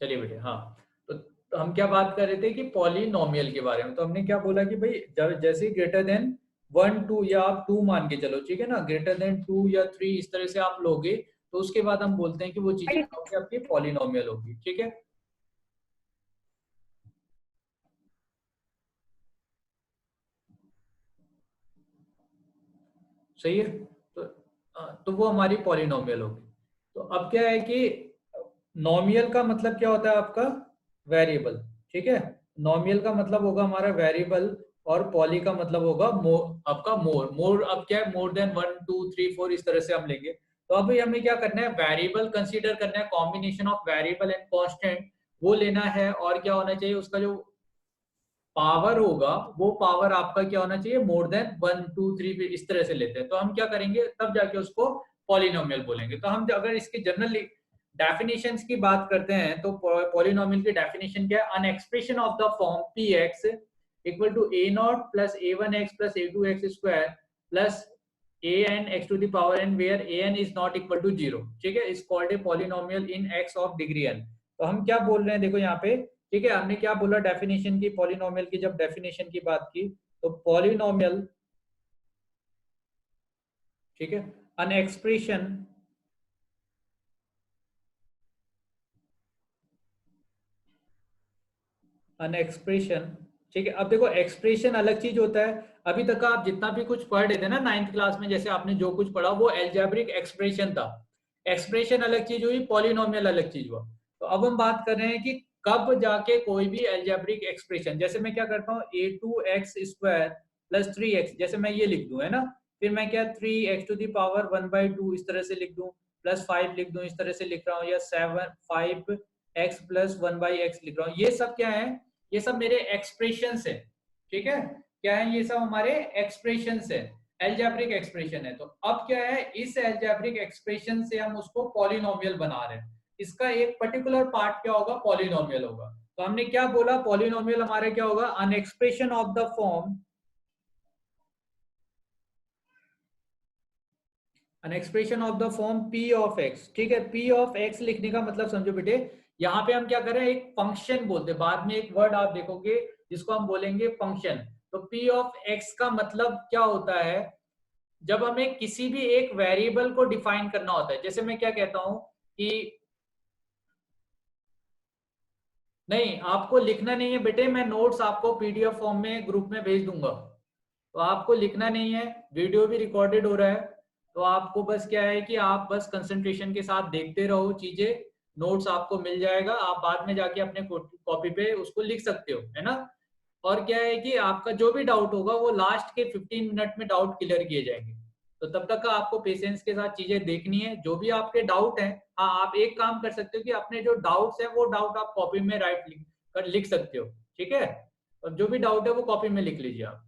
चलिए बेटे, हाँ। तो हम क्या बात कर रहे थे कि पॉलिनोमियल के बारे में। तो हमने क्या बोला कि भाई जब जैसे ग्रेटर देन 1 2 या आप 2 मान के चलो, ठीक है ना, ग्रेटर देन 2 या 3 इस तरह से आप लोगे तो उसके बाद हम बोलते हैं कि वो चीजें क्या होगी, आपकी पॉलिनोमियल होगी। ठीक है, सही है। तो तो वो हमारी पॉलिनोमियल होगी। तो अब क्या है कि नॉमियल का मतलब क्या होता है आपका, वेरिएबल। ठीक है, नॉमियल का मतलब होगा हमारा वेरिएबल, और पॉली का मतलब होगा मोर, आपका मोर। मोर अब क्या है, मोर देन 1 2 3 4 इस तरह से हम लेंगे। तो अभी हमें क्या करना है, वेरिएबल कंसीडर करना है, combination of variable and constant वो लेना है। और क्या होना चाहिए, उसका जो पावर होगा वो पावर आपका क्या होना चाहिए, मोर देन 1 2 3 भी इस तरह से लेते हैं। तो हम क्या करेंगे, तब जाके उसको पॉलिनोमियल बोलेंगे। तो हम अगर इसकी जनरल डेफिनेशंस की बात करते हैं तो पॉलिनोमियल की डेफिनेशन क्या है, an expression of the form p x equal to a nought plus a one x plus a two x square plus a n x to the power n where a n is not equal to zero. ठीक है, is called a polynomial in x of degree n. तो हम क्या बोल रहे हैं, देखो यहाँ पे, ठीक है, हमने क्या बोला डेफिनेशन की, पॉलिनोमियल की जब डेफिनेशन की बात की, तो पॉलिनोमियल, ठीक है, अन एक्सप्रेशन, अन एक्सप्रेशन, ठीक है। अब देखो एक्सप्रेशन अलग चीज होता है। अभी तक आप जितना भी कुछ पढ़ रहे थे ना 9th क्लास में, जैसे आपने जो कुछ पढ़ा वो एल्जेब्रिक एक्सप्रेशन था। एक्सप्रेशन अलग चीज हुई, पॉलिनोमियल अलग चीज हुआ। तो अब हम बात कर रहे हैं कि कब जाके कोई भी एल्जेब्रिक एक्सप्रेशन, जैसे मैं क्या करता हूँ, a two x square plus 3x, जैसे मैं ये लिख दूं, है ना, फिर मैं क्या 3x टू द पावर 1/2 इस तरह से लिख दूं, प्लस 5 लिख दूं, इस तरह से लिख रहा हूँ, या 5x प्लस 1/x लिख रहा हूँ। ये सब क्या है, ये सब मेरे एक्सप्रेशन है। ठीक है, क्या है, ये सब हमारे एक्सप्रेशन है, एल्जेब्रिक एक्सप्रेशन है। तो अब क्या है, इस एल्जेब्रिक एक्सप्रेशन से हम उसको पॉलिनोमियल बना रहे हैं। इसका एक पर्टिकुलर पार्ट क्या होगा, पॉलिनोमियल होगा। तो हमने क्या बोला, पॉलिनोमियल हमारा क्या होगा, an expression of the form, an expression of the form p of x. ठीक है, पी ऑफ एक्स लिखने का मतलब समझो बेटे, यहाँ पे हम क्या कर रहे हैं, एक फंक्शन बोलते हैं, बाद में एक वर्ड आप देखोगे जिसको हम बोलेंगे फंक्शन। तो पी ऑफ एक्स का मतलब क्या होता है, जब हमें किसी भी एक वेरिएबल को डिफाइन करना होता है। जैसे मैं क्या कहता हूं कि, नहीं आपको लिखना नहीं है बेटे, मैं नोट्स आपको पीडीएफ फॉर्म में ग्रुप में भेज दूंगा, तो आपको लिखना नहीं है, वीडियो भी रिकॉर्डेड हो रहा है। तो आपको बस क्या है कि आप बस कंसंट्रेशन के साथ देखते रहो चीजें, नोट्स आपको मिल जाएगा, आप बाद में जाके अपने कॉपी पे उसको लिख सकते हो, है ना। और क्या है कि आपका जो भी डाउट होगा वो लास्ट के 15 मिनट में डाउट क्लियर किए जाएंगे। तो तब तक का आपको पेशेंस के साथ चीजें देखनी है, जो भी आपके डाउट है। हाँ, आप एक काम कर सकते हो कि अपने जो डाउट्स है वो डाउट आप कॉपी में लिख सकते हो। ठीक है, और जो भी डाउट है वो कॉपी में लिख लीजिए आप।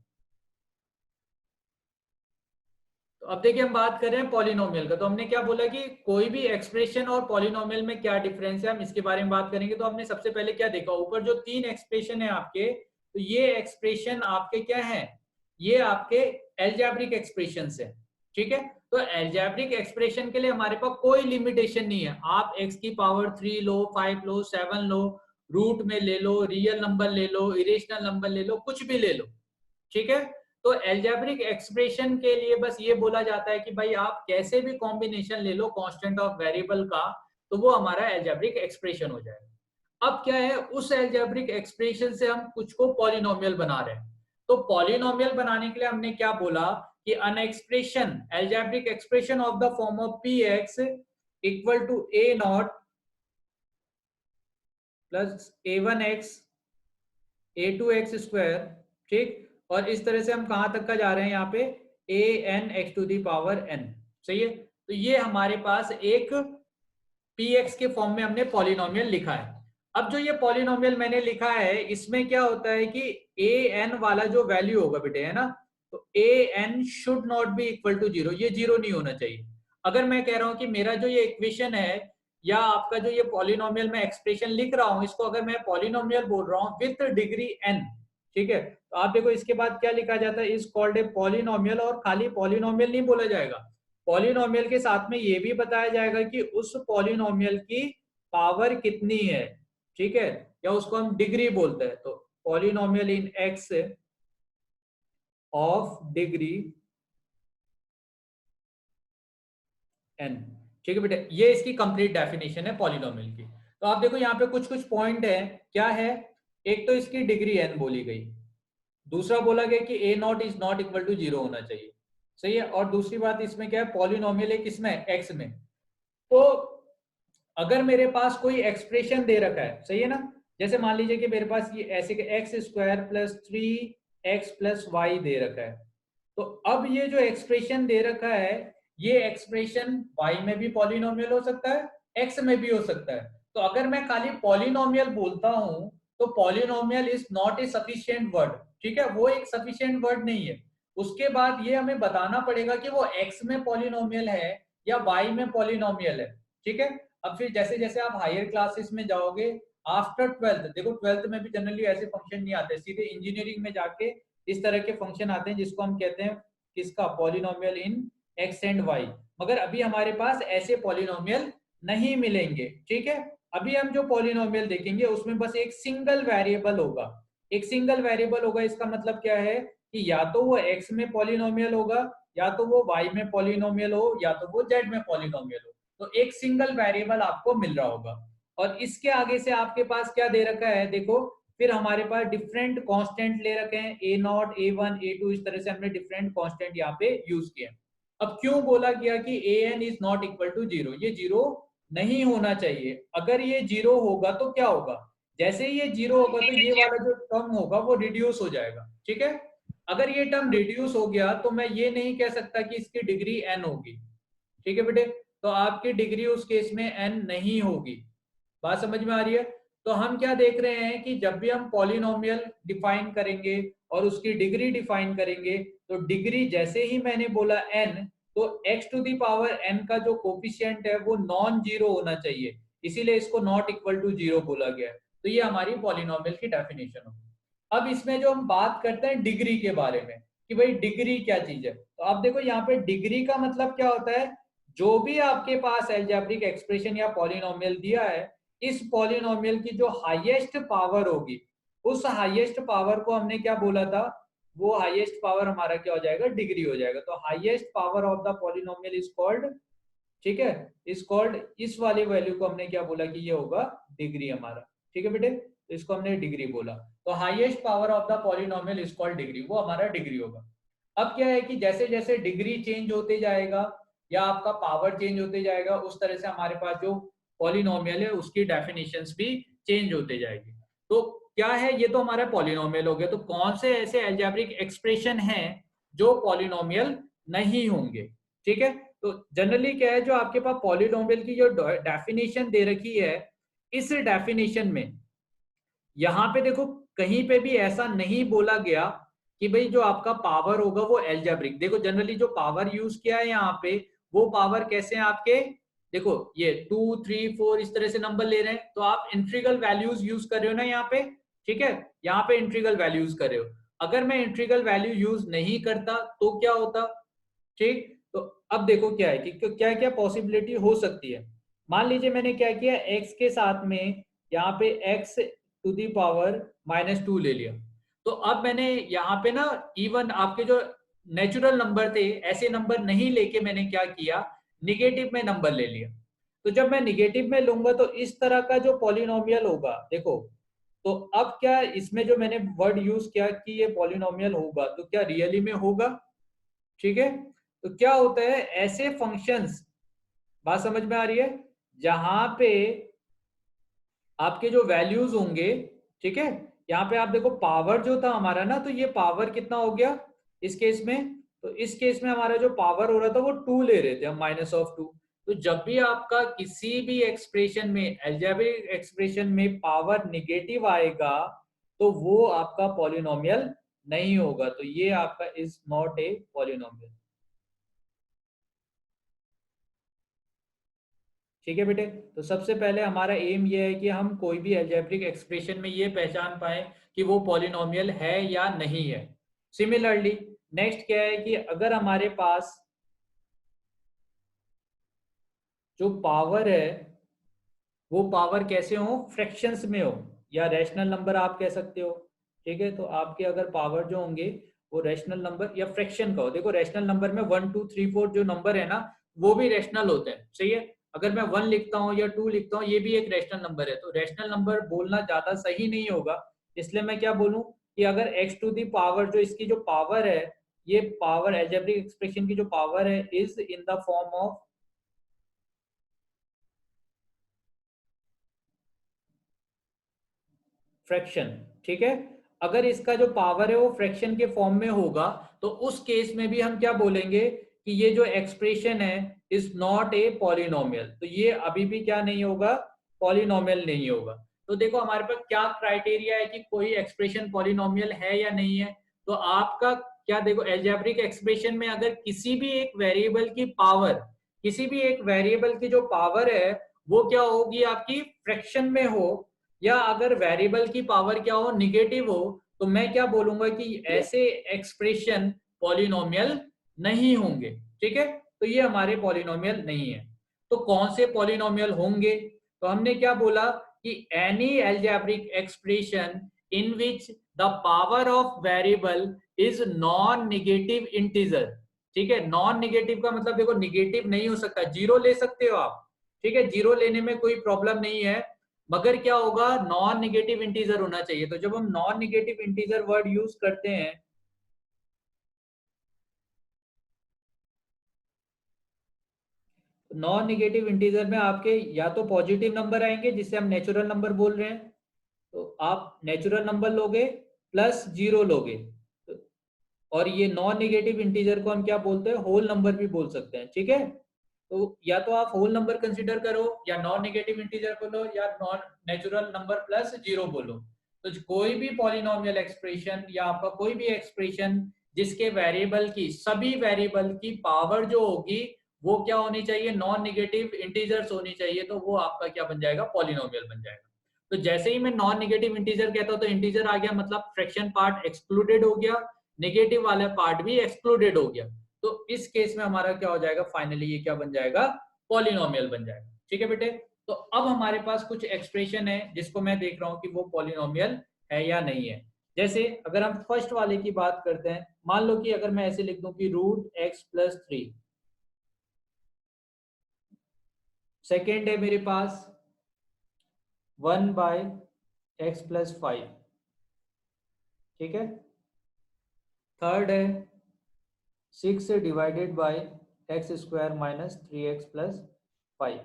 तो अब देखिए हम बात कर रहे हैं पॉलिनोमियल का। तो हमने क्या बोला कि कोई भी एक्सप्रेशन और पॉलिनोमियल में क्या डिफरेंस है, हम इसके बारे में बात करेंगे। तो हमने सबसे पहले क्या देखा, ऊपर जो 3 एक्सप्रेशन है आपके, तो ये एक्सप्रेशन आपके क्या है, ये आपके एल्जेब्रिक एक्सप्रेशन है। ठीक है, तो एल्जेब्रिक एक्सप्रेशन के लिए हमारे पास कोई लिमिटेशन नहीं है। आप x की पावर 3 लो, 5 लो, 7 लो, रूट में ले लो, रियल नंबर ले लो, इरेशनल नंबर ले लो, कुछ भी ले लो। ठीक है, तो एल्जेब्रिक एक्सप्रेशन के लिए बस ये बोला जाता है कि भाई आप कैसे भी कॉम्बिनेशन ले लो कांस्टेंट ऑफ वेरिएबल का, तो वो हमारा एल्जेब्रिक एक्सप्रेशन हो जाएगा। अब क्या है, उस एल्जेब्रिक एक्सप्रेशन से हम कुछ को पॉलिनोमियल बना रहे हैं। तो पॉलिनोमियल बनाने के लिए हमने क्या बोला कि an expression, algebraic expression of the form of p x equal to a nought plus a one x a two x square. ठीक, और इस तरह से हम कहां तक का जा रहे हैं, यहाँ पे a n x to the power n. सही है, तो ये हमारे पास एक पी एक्स के फॉर्म में हमने पॉलिनोमियल लिखा है। अब जो ये पॉलिनोमियल मैंने लिखा है, इसमें क्या होता है कि ए एन वाला जो वैल्यू होगा बेटे, है ना, तो a n should not be equal to zero, ये जीरो नहीं होना चाहिए। अगर मैं कह रहा हूं कि मेरा जो ये इक्वेशन है, या आपका जो ये पॉलिनोमियल में एक्सप्रेशन लिख रहा हूं, इसको अगर मैं पॉलिनोमियल बोल रहा हूं विथ डिग्री एन, ठीक है, तो आप देखो इसके बाद क्या लिखा जाता है, इज कॉल्ड ए पॉलिनोमियल। और खाली पॉलिनोमियल नहीं बोला जाएगा, पॉलिनोमियल के साथ में ये भी बताया जाएगा कि उस पॉलिनोमियल की पावर कितनी है। ठीक है, या उसको हम डिग्री बोलते हैं। तो polynomial in x of degree n. ठीक है बेटा, ये इसकी कंप्लीट डेफिनेशन है पॉलिनोमियल की। तो आप देखो यहाँ पे कुछ कुछ पॉइंट है, क्या है, एक तो इसकी डिग्री एन बोली गई, दूसरा बोला गया कि a nought is not equal to 0 होना चाहिए, सही है, और दूसरी बात इसमें क्या है, पॉलिनोमियल है किसमें, एक्स में। तो अगर मेरे पास कोई एक्सप्रेशन दे रखा है, सही है ना, जैसे मान लीजिए कि मेरे पास ये ऐसे कि x square plus 3x plus why they रखा है, तो अब ये जो एक्सप्रेशन दे रखा है, ये एक्सप्रेशन y में भी पॉलिनोमियल हो सकता है, x में भी हो सकता है। तो अगर मैं खाली पॉलिनोमियल बोलता हूं तो polynomial is not a sufficient word, ठीक है, वो एक सफिशिएंट वर्ड नहीं है। उसके बाद ये हमें बताना पड़ेगा कि वो x में पॉलिनोमियल है या y में पॉलिनोमियल है, ठीक है। अब फिर जैसे जैसे आप हायर क्लासेस में जाओगे, आफ्टर ट्वेल्थ, देखो ट्वेल्थ में भी जनरली ऐसे फंक्शन नहीं आते, सीधे इंजीनियरिंग में जाके इस तरह के फंक्शन आते हैं जिसको हम कहते हैं किसका, polynomial in x and y. मगर अभी हमारे पास ऐसे पॉलिनोमियल नहीं मिलेंगे, ठीक है। अभी हम जो पॉलिनोमियल देखेंगे उसमें बस एक सिंगल वेरिएबल होगा, एक सिंगल वेरिएबल होगा। इसका मतलब क्या है कि या तो वो एक्स में पॉलिनोमियल होगा, या तो वो वाई में पॉलिनोमियल हो, या तो वो जेड में पॉलिनोमियल हो। तो एक सिंगल वेरिएबल आपको मिल रहा होगा। और इसके आगे से आपके पास क्या दे रखा है, देखो, फिर हमारे पास डिफरेंट कांस्टेंट ले रखे हैं, a nought, a one, a two, इस तरह से हमने डिफरेंट कांस्टेंट यहाँ पे यूज किए। अब क्यों बोला गया कि a n is not equal to 0, ये 0 नहीं होना चाहिए। अगर ये 0 होगा तो क्या होगा, जैसे ये 0 होगा तो ये वाला जो टर्म होगा वो रिड्यूस हो जाएगा, ठीक है। अगर ये टर्म रिड्यूस हो गया तो मैं ये नहीं कह सकता कि इसकी डिग्री एन होगी, ठीक है बेटे। तो आपकी डिग्री उस केस में एन नहीं होगी। बात समझ में आ रही है। तो हम क्या देख रहे हैं कि जब भी हम पॉलिनोमियल डिफाइन करेंगे और उसकी डिग्री डिफाइन करेंगे, तो डिग्री जैसे ही मैंने बोला n, तो x to the power n का जो कोफिशिएंट है वो नॉन जीरो होना चाहिए, इसीलिए इसको नॉट इक्वल टू 0 बोला गया है। तो ये हमारी पॉलिनोमियल की डेफिनेशन होगी। अब इसमें जो हम बात करते हैं डिग्री के बारे में कि भाई डिग्री क्या चीज है, तो आप देखो यहाँ पे डिग्री का मतलब क्या होता है, जो भी आपके पास अलजेब्रिक एक्सप्रेशन या पॉलिनोमियल दिया है, इस पॉलिनोमियल की जो हाईएस्ट पावर होगी, उस हाईएस्ट पावर को हमने क्या बोला था, वो हाईएस्ट पावर हमारा क्या हो जाएगा, डिग्री हो जाएगा। तो highest power of the polynomial is called, ठीक है, इज कॉल्ड, इस वाली वैल्यू को हमने क्या बोला कि ये होगा डिग्री हमारा, ठीक है बेटे। तो इसको हमने डिग्री बोला। तो highest power of the polynomial is called degree, वो हमारा डिग्री होगा। अब क्या है कि जैसे जैसे डिग्री चेंज होते जाएगा या आपका पावर चेंज होते जाएगा, उस तरह से हमारे पास जो पॉलिनोमियल है उसकी डेफिनेशंस भी चेंज होते जाएगी। तो क्या है, ये तो हमारा पॉलिनोमियल हो गया। तो कौन से ऐसे अलजेब्रिक एक्सप्रेशन हैं जो पॉलिनोमियल नहीं होंगे, ठीक है। तो जनरली क्या है, जो आपके पास पॉलिनोमियल की जो डेफिनेशन दे रखी है, इस डेफिनेशन में यहाँ पे देखो कहीं पे भी ऐसा नहीं बोला गया कि भाई जो आपका पावर होगा वो एल्जेब्रिक, देखो जनरली जो पावर यूज किया है यहाँ पे, वो पावर कैसे हैं आपके, देखो ये 2 3 4 इस तरह से नंबर ले रहे हैं, तो आप इंट्रीगल वैल्यूज यूज कर रहे हो ना यहाँ पे, ठीक है, यहाँ पे इंट्रीगल वैल्यूज कर रहे हो। अगर मैं इंट्रीगल वैल्यू यूज नहीं करता तो क्या होता, ठीक। तो अब देखो क्या है कि क्या क्या पॉसिबिलिटी हो सकती है। मान लीजिए मैंने क्या किया, x के साथ में यहाँ पे x टू दी पावर -2 ले लिया। तो अब मैंने यहाँ पे ना इवन आपके जो नेचुरल नंबर थे, ऐसे नंबर नहीं लेके मैंने क्या किया, निगेटिव में नंबर ले लिया। तो जब मैं निगेटिव में लूंगा तो इस तरह का जो पॉलिनोमियल होगा, देखो, तो अब क्या इसमें जो मैंने वर्ड यूज किया कि ये पॉलिनोमियल होगा, तो क्या रियली में होगा, ठीक है। तो क्या होता है, ऐसे फंक्शंस, बात समझ में आ रही है, जहां पे आपके जो वैल्यूज होंगे, ठीक है, यहाँ पे आप देखो पावर जो था हमारा ना, तो ये पावर कितना हो गया इस केस में, तो इस केस में हमारा जो पावर हो रहा था वो 2 ले रहे थे हम, -2। तो जब भी आपका किसी भी एक्सप्रेशन में, अलजेब्रिक एक्सप्रेशन में पावर निगेटिव आएगा, तो वो आपका पॉलिनोमियल नहीं होगा। तो ये आपका इज नॉट ए पॉलिनोमियल, ठीक है बेटे। तो सबसे पहले हमारा एम ये है कि हम कोई भी अलजेब्रिक एक्सप्रेशन में ये पहचान पाए कि वो पॉलिनोमियल है या नहीं है। सिमिलरली नेक्स्ट क्या है कि अगर हमारे पास जो पावर है वो पावर कैसे हो, फ्रैक्शंस में हो या रैशनल नंबर आप कह सकते हो। ठीक है, तो आपके अगर पावर जो होंगे वो रैशनल नंबर या फ्रैक्शन का हो। देखो रैशनल नंबर में 1 2 3 4 जो नंबर है ना वो भी रैशनल होते हैं, सही है। अगर मैं 1 लिखता हूँ या 2 लिखता हूँ ये भी एक रैशनल नंबर है, तो रैशनल नंबर बोलना ज्यादा सही नहीं होगा। इसलिए मैं क्या बोलूं कि अगर x टू दी पावर, जो इसकी जो पावर है, ये पावर अलजेब्रिक एक्सप्रेशन की जो पावर है is in the form of fraction. ठीक है, अगर इसका जो पावर है वो फ्रैक्शन के फॉर्म में होगा तो उस केस में भी हम क्या बोलेंगे कि ये जो एक्सप्रेशन है इज नॉट ए पॉलिनोमियल। तो ये अभी भी क्या नहीं होगा, पॉलिनोमियल नहीं होगा। तो देखो हमारे पास क्या क्राइटेरिया है कि कोई एक्सप्रेशन पॉलिनोमियल है या नहीं है। तो आपका क्या, देखो अलजेब्रिक एक्सप्रेशन में अगर किसी भी एक वेरिएबल की पावर, किसी भी एक वेरिएबल की जो पावर है वो क्या होगी आपकी फ्रैक्शन में हो, या अगर वेरिएबल की पावर क्या हो, निगेटिव हो, तो मैं क्या बोलूंगा कि ऐसे एक्सप्रेशन पॉलिनोमियल नहीं होंगे। ठीक है, तो ये हमारे पॉलिनोमियल नहीं है। तो कौन से पॉलिनोमियल होंगे, तो हमने क्या बोला कि any algebraic expression in which the power of variable is non negative integer. ठीक है, नॉन निगेटिव का मतलब देखो निगेटिव नहीं हो सकता, जीरो ले सकते हो आप। ठीक है, जीरो लेने में कोई प्रॉब्लम नहीं है, मगर क्या होगा, नॉन निगेटिव इंटीजर होना चाहिए। तो जब हम non negative integer word use करते हैं, नॉन निगेटिव इंटीजर में आपके या तो पॉजिटिव नंबर आएंगे जिससे हम नेचुरल नंबर बोल रहे हैं, तो आप नेचुरल नंबर लोगे प्लस जीरो लोगे। तो और ये नॉन नेगेटिव इंटीजर को हम क्या बोलते हैं, होल नंबर भी बोल सकते हैं। ठीक है, तो या तो आप होल नंबर कंसीडर करो या नॉन नेगेटिव इंटीजर बोलो या non natural number plus zero बोलो। तो कोई भी पॉलिनोमियल एक्सप्रेशन या आपका कोई भी एक्सप्रेशन जिसके वेरिएबल की, सभी वेरिएबल की पावर जो होगी वो क्या होनी चाहिए, नॉन नेगेटिव इंटीजर्स होनी चाहिए, तो वो आपका क्या बन जाएगा, पॉलिनोमियल बन जाएगा। तो जैसे ही मैं नॉन नेगेटिव इंटीजर कहता हूं तो इंटीजर आ गया, मतलब फ्रैक्शन पार्ट एक्सक्लूडेड हो गया, नेगेटिव वाला पार्ट भी एक्सक्लूडेड हो गया। तो इस केस में हमारा क्या हो जाएगा, फाइनली ये क्या बन जाएगा, पॉलिनोमियल बन जाएगा। ठीक है बेटे, तो अब हमारे पास कुछ एक्सप्रेशन है जिसको मैं देख रहा हूं कि वो पॉलिनोमियल है या नहीं है। जैसे अगर हम फर्स्ट वाले की बात करते हैं, मान लो कि अगर मैं ऐसे लिख दूं कि √x+3। सेकेंड है मेरे पास 1/x+5। ठीक है, थर्ड है 6/(x²-3x+5)।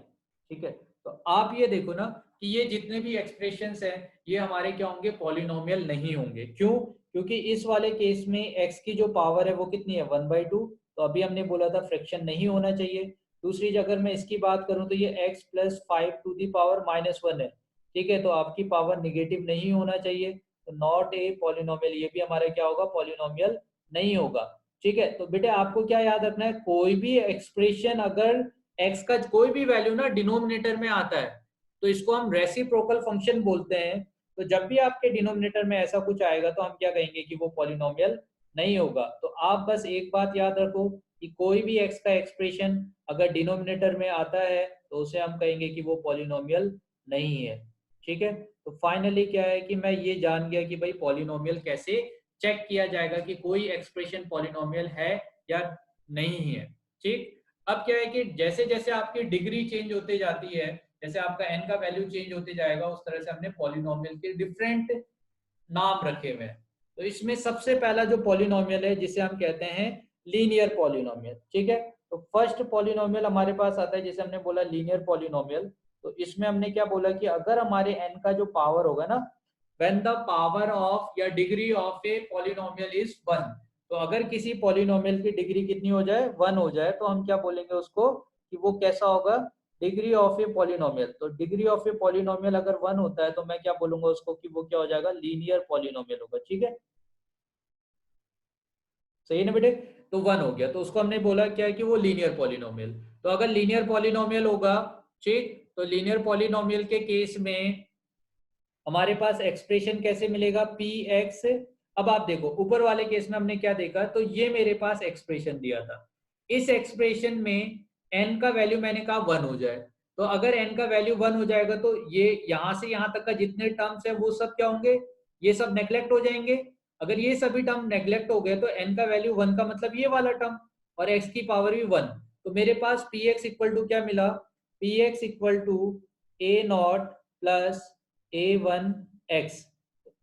ठीक है, तो आप ये देखो ना कि ये जितने भी एक्सप्रेशंस हैं ये हमारे क्या होंगे, पॉलिनोमियल नहीं होंगे। क्यों, क्योंकि इस वाले केस में x की जो पावर है वो कितनी है, 1/2। तो अभी हमने बोला था फ्रैक्शन नहीं होना चाहिए। दूसरी अगर मैं इसकी बात करूं तो ये x+5⁻⁻1 है। ठीक है, तो आपकी पावर निगेटिव नहीं होना चाहिए, तो नॉट ए पॉलिनोमियल, ये भी हमारा क्या होगा, पॉलिनोमियल नहीं होगा। ठीक है, तो बेटे आपको क्या याद रखना है, कोई भी एक्सप्रेशन अगर x का कोई भी वैल्यू ना डिनोमिनेटर में आता है तो इसको हम रेसिप्रोकल फंक्शन बोलते हैं। तो जब भी आपके डिनोमिनेटर में ऐसा कुछ आएगा तो हम क्या कहेंगे कि वो पॉलिनोमियल नहीं होगा। तो आप बस एक बात याद रखो कि कोई भी x का एक्सप्रेशन अगर डिनोमिनेटर में आता है तो उसे हम कहेंगे कि वो पॉलिनोमियल नहीं है। ठीक है, तो फाइनली क्या है कि मैं ये जान गया कि भाई पॉलिनोमियल कैसे चेक किया जाएगा कि कोई एक्सप्रेशन पॉलिनोमियल है या नहीं है। ठीक, अब क्या है कि जैसे जैसे आपकी डिग्री चेंज होते जाती है, जैसे आपका n का वैल्यू चेंज होते जाएगा, उस तरह से हमने पॉलिनोमियल के डिफरेंट नाम रखे हुए हैं। तो इसमें सबसे पहला जो पॉलिनोमियल है जिसे हम कहते हैं लीनियर पॉलिनोमियल। ठीक है, तो फर्स्ट पॉलिनोमियल हमारे पास आता है जिसे हमने बोला लीनियर पॉलिनोमियल। तो इसमें हमने क्या बोला कि अगर हमारे n का जो पावर होगा ना, व्हेन द पावर ऑफ या degree of a polynomial is 1, तो अगर किसी पॉलिनोमियल की डिग्री कितनी हो जाए, 1 हो जाए, तो हम क्या बोलेंगे उसको कि वो कैसा होगा, डिग्री ऑफ ए पॉलिनोमियल। तो डिग्री ऑफ ए पॉलिनोमियल अगर 1 होता है तो मैं क्या बोलूंगा उसको कि वो क्या हो जाएगा, लीनियर पॉलिनोमियल होगा। ठीक है, सही है ना बेटे, तो 1 हो गया तो उसको हमने बोला क्या है कि वो लीनियर पॉलिनोमियल। तो अगर लीनियर पॉलिनोमियल होगा, ठीक, तो लीनियर पॉलिनोमियल के केस में हमारे पास एक्सप्रेशन कैसे मिलेगा, पी एक्स। अब आप देखो ऊपर वाले केस में हमने क्या देखा, तो ये मेरे पास एक्सप्रेशन दिया था, इस एक्सप्रेशन में n का वैल्यू मैंने कहा 1 हो जाए। तो अगर n का वैल्यू 1 हो जाएगा तो ये यहाँ से यहाँ तक का जितने टर्म्स है वो सब क्या होंगे, ये सब नेग्लेक्ट हो जाएंगे। अगर ये सभी टर्म नेग्लेक्ट हो गए तो n का वैल्यू 1 का मतलब ये वाला टर्म और x की पावर भी 1। तो मेरे पास px इक्वल टू क्या मिला, px equal to a not plus a1x।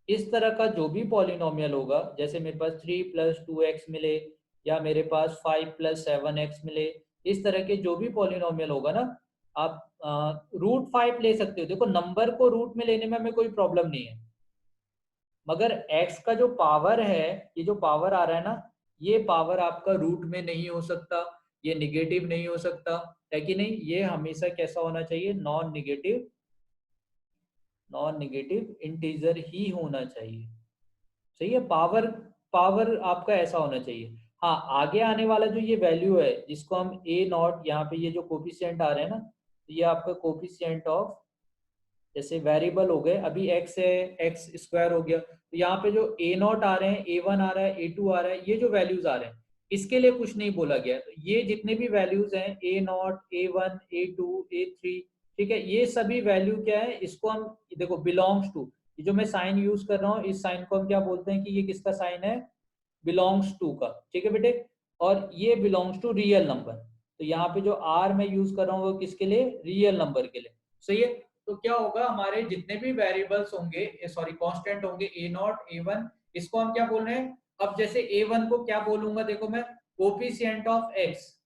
इस तरह का जो भी पॉलिनोमियल होगा, जैसे मेरे पास 3 प्लस 2x मिले या मेरे पास 5 प्लस 7x मिले, इस तरह के जो भी पॉलिनोमियल होगा ना, आप √5 ले सकते हो। देखो नंबर को रूट में लेने में हमें कोई प्रॉब्लम नहीं है, मगर x का जो पावर है, ये जो पावर आ रहा है ना, ये पावर आपका रूट में नहीं हो सकता, ये निगेटिव नहीं हो सकता, है कि नहीं। ये हमेशा कैसा होना चाहिए, नॉन निगेटिव इंटीजर ही होना चाहिए। सही है, पावर पावर आपका ऐसा होना चाहिए। हाँ, आगे आने वाला जो ये वैल्यू है जिसको हम ए नॉट, यहाँ पे ये जो कोफिशिएंट आ रहे हैं ना, तो ये आपका कोफिशिएंट ऑफ, जैसे वेरिएबल हो गए, अभी x है, एक्स स्क्वायर हो गया, तो यहाँ पे जो ए नॉट आ रहे हैं, a1 आ रहा है, a2 आ रहा है, ये जो वैल्यूज आ रहे हैं इसके लिए कुछ नहीं बोला गया। तो ये जितने भी वैल्यूज हैं a not, a1, a2, a3, ठीक है, ये सभी वैल्यू क्या है, इसको हम देखो बिलोंग्स टू, ये जो मैं साइन यूज कर रहा हूँ इस साइन को हम क्या बोलते हैं कि ये किसका साइन है, बिलोंग्स टू का, ठीक है बेटे। और ये बिलोंग्स टू रियल नंबर, तो यहाँ पे जो आर मैं यूज कर रहा हूँ वो किसके लिए, रियल नंबर के लिए। सही है, तो क्या होगा, हमारे जितने भी वेरिएबल्स होंगे, सॉरी कांस्टेंट होंगे, ए नॉट, ए1, इसको हम क्या बोल रहे हैं। अब जैसे ए1 को क्या बोलूंगा, देखो मैं कोफिशिएंट ऑफ एक्स,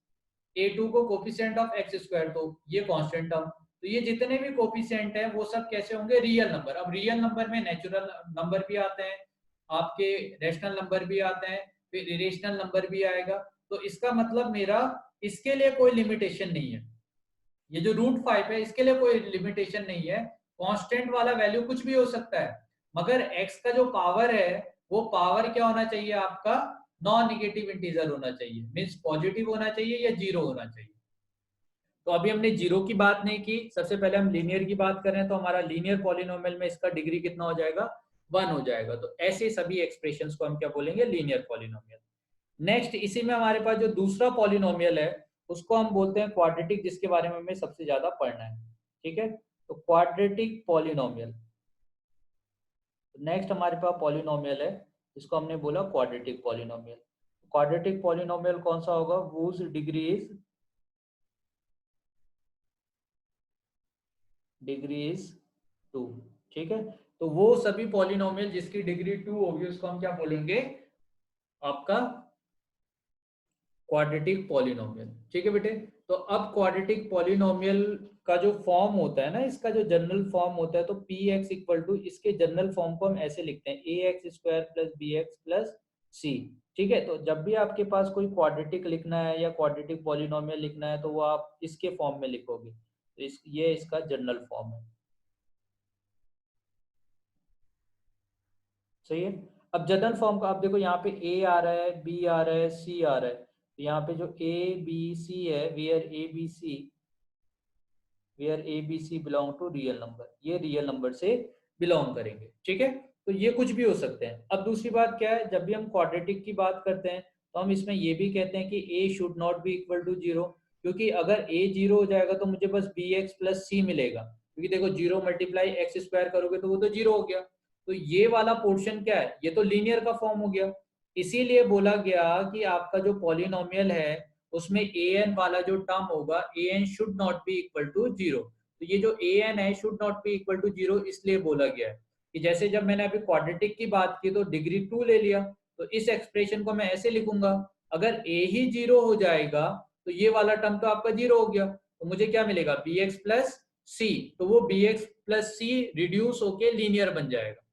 a2 को कोफिशिएंट ऑफ एक्स स्क्वायर, तो ये कांस्टेंट टर्म। तो ये जितने भी कोफिशिएंट हैं वो सब कैसे होंगे, रियल नंबर। अब रियल नंबर में नेचुरल नंबर भी आते हैं, आपके रैशनल नंबर भी आते हैं, फिर इरेशनल नंबर भी आएगा। तो इसका मतलब मेरा इसके लिए कोई लिमिटेशन नहीं है, ये जो √5 है इसके लिए कोई लिमिटेशन नहीं है, कांस्टेंट वाला वैल्यू कुछ भी हो सकता है। मगर x का जो पावर है वो पावर क्या होना चाहिए आपका, नॉन निगेटिव इंटीजर होना चाहिए, मींस पॉजिटिव होना चाहिए या जीरो होना चाहिए। तो अभी हमने जीरो की बात नहीं की, सबसे पहले हम लीनियर की बात कर रहे हैं, तो हमारा लीनियर पॉलिनोमियल में इसका डिग्री कितना हो जाएगा, 1 हो जाएगा। तो ऐसे सभी एक्सप्रेशंस को हम क्या बोलेंगे, लीनियर पॉलिनोमियल। नेक्स्ट इसी में हमारे पास जो दूसरा पॉलिनोमियल है उसको हम बोलते हैं क्वाड्रेटिक, जिसके बारे में हमें सबसे ज्यादा पढ़ना है, ठीक है। तो क्वाड्रेटिक पॉलिनोमियल, नेक्स्ट हमारे पास पॉलिनोमियल है जिसको हमने बोला क्वाड्रेटिक पॉलिनोमियल। क्वाड्रेटिक पॉलिनोमियल कौन सा होगा, whose डिग्री इज 2, ठीक है। तो वो सभी पॉलिनोमियल जिसकी डिग्री 2 होगी उसको हम क्या बोलेंगे, आपका क्वाड्रेटिक पॉलिनोमियल, ठीक है बेटे। तो अब क्वाड्रेटिक पॉलिनोमियल का जो फॉर्म होता है ना, इसका जो जनरल फॉर्म होता है, तो पी एक्स इक्वल टू, इसके जनरल फॉर्म को हम ऐसे लिखते हैं, a x square plus b x plus c, ठीक है। तो जब भी आपके पास कोई क्वाड्रेटिक लिखना है या क्वाड्रेटिक पॉलिनोमियल लिखना है तो वो आप इसके फॉर्म में लिखोगे, तो ये इसका जनरल फॉर्म है, सही है। अब जनरल फॉर्म का आप देखो, यहाँ पे ए आ रहा है, बी आ रहा है, सी आ रहा है, तो यहाँ पे जो ए बी सी है, where A B C belong to real number, ये रियल नंबर से बिलोंग करेंगे, ठीक है। तो ये कुछ भी हो सकते हैं। अब दूसरी बात क्या है, जब भी हम क्वाड्रेटिक की बात करते हैं तो हम इसमें ये भी कहते हैं कि a should not be equal to zero, क्योंकि अगर ए जीरो हो जाएगा तो मुझे बस बी एक्स प्लस सी मिलेगा, क्योंकि देखो जीरो मल्टीप्लाई एक्स स्क्वायर करोगे तो वो तो जीरो हो गया। तो ये वाला पोर्शन क्या है, ये तो लीनियर का फॉर्म हो गया। इसीलिए बोला गया कि आपका जो पॉलिनोमियल है उसमें ए एन वाला जो टर्म होगा, a n should not be equal to zero. तो ये जो ए एन है should not be equal to zero, इसलिए बोला गया है कि जैसे जब मैंने अभी क्वाड्रेटिक की बात की तो डिग्री 2 ले लिया, तो इस एक्सप्रेशन को मैं ऐसे लिखूंगा, अगर ए ही जीरो हो जाएगा तो ये वाला टर्म तो आपका जीरो हो गया, तो मुझे क्या मिलेगा, बी एक्स प्लस सी, तो वो बी एक्स प्लस सी रिड्यूस होके लीनियर बन जाएगा।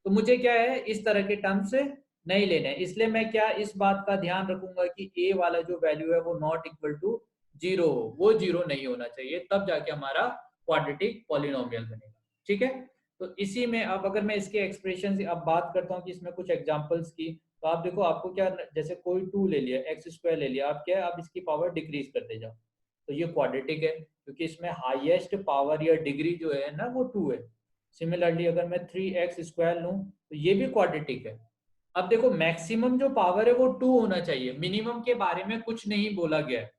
तो मुझे क्या है, इस तरह के टर्म से नहीं लेने, इसलिए मैं क्या इस बात का ध्यान रखूंगा कि ए वाला जो वैल्यू है वो नॉट इक्वल टू जीरो हो, वो जीरो नहीं होना चाहिए, तब जाके हमारा क्वाड्रेटिक पॉलिनोमियल बनेगा, ठीक है। तो इसी में अब अगर मैं इसके एक्सप्रेशन अब बात करता हूँ कि इसमें कुछ एग्जांपल्स की, तो आप देखो आपको क्या, जैसे कोई 2 ले लिया, एक्स स्क्वायर ले लिया, आप क्या है, आप इसकी पावर डिक्रीज करते जाओ, तो ये क्वाड्रेटिक है क्योंकि इसमें हाईएस्ट पावर या डिग्री जो है ना वो 2 है। सिमिलरली अगर मैं 3x स्क्वायर लूं तो ये भी क्वाड्रेटिक है। अब देखो मैक्सिमम जो पावर है वो 2 होना चाहिए, मिनिमम के बारे में कुछ नहीं बोला गया है,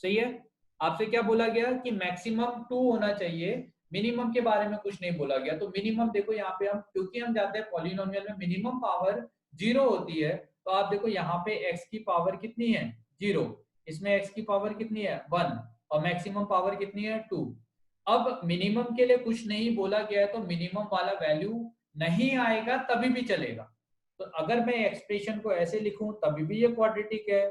सही है। आपसे क्या बोला गया कि मैक्सिमम 2 होना चाहिए, मिनिमम के बारे में कुछ नहीं बोला गया। तो मिनिमम देखो यहाँ पे हम, क्योंकि हम जाते हैं पॉलिनोमियल में मिनिमम पावर 0 होती है, तो आप देखो यहाँ पे x की पावर कितनी है 0, इसमें x की पावर कितनी है 1, और मैक्सिमम पावर कितनी है 2। अब मिनिमम के लिए कुछ नहीं बोला गया है, तो मिनिमम वाला वैल्यू नहीं आएगा तभी भी चलेगा। तो अगर मैं एक्सप्रेशन को ऐसे लिखूं तभी भी ये क्वाड्रेटिक है,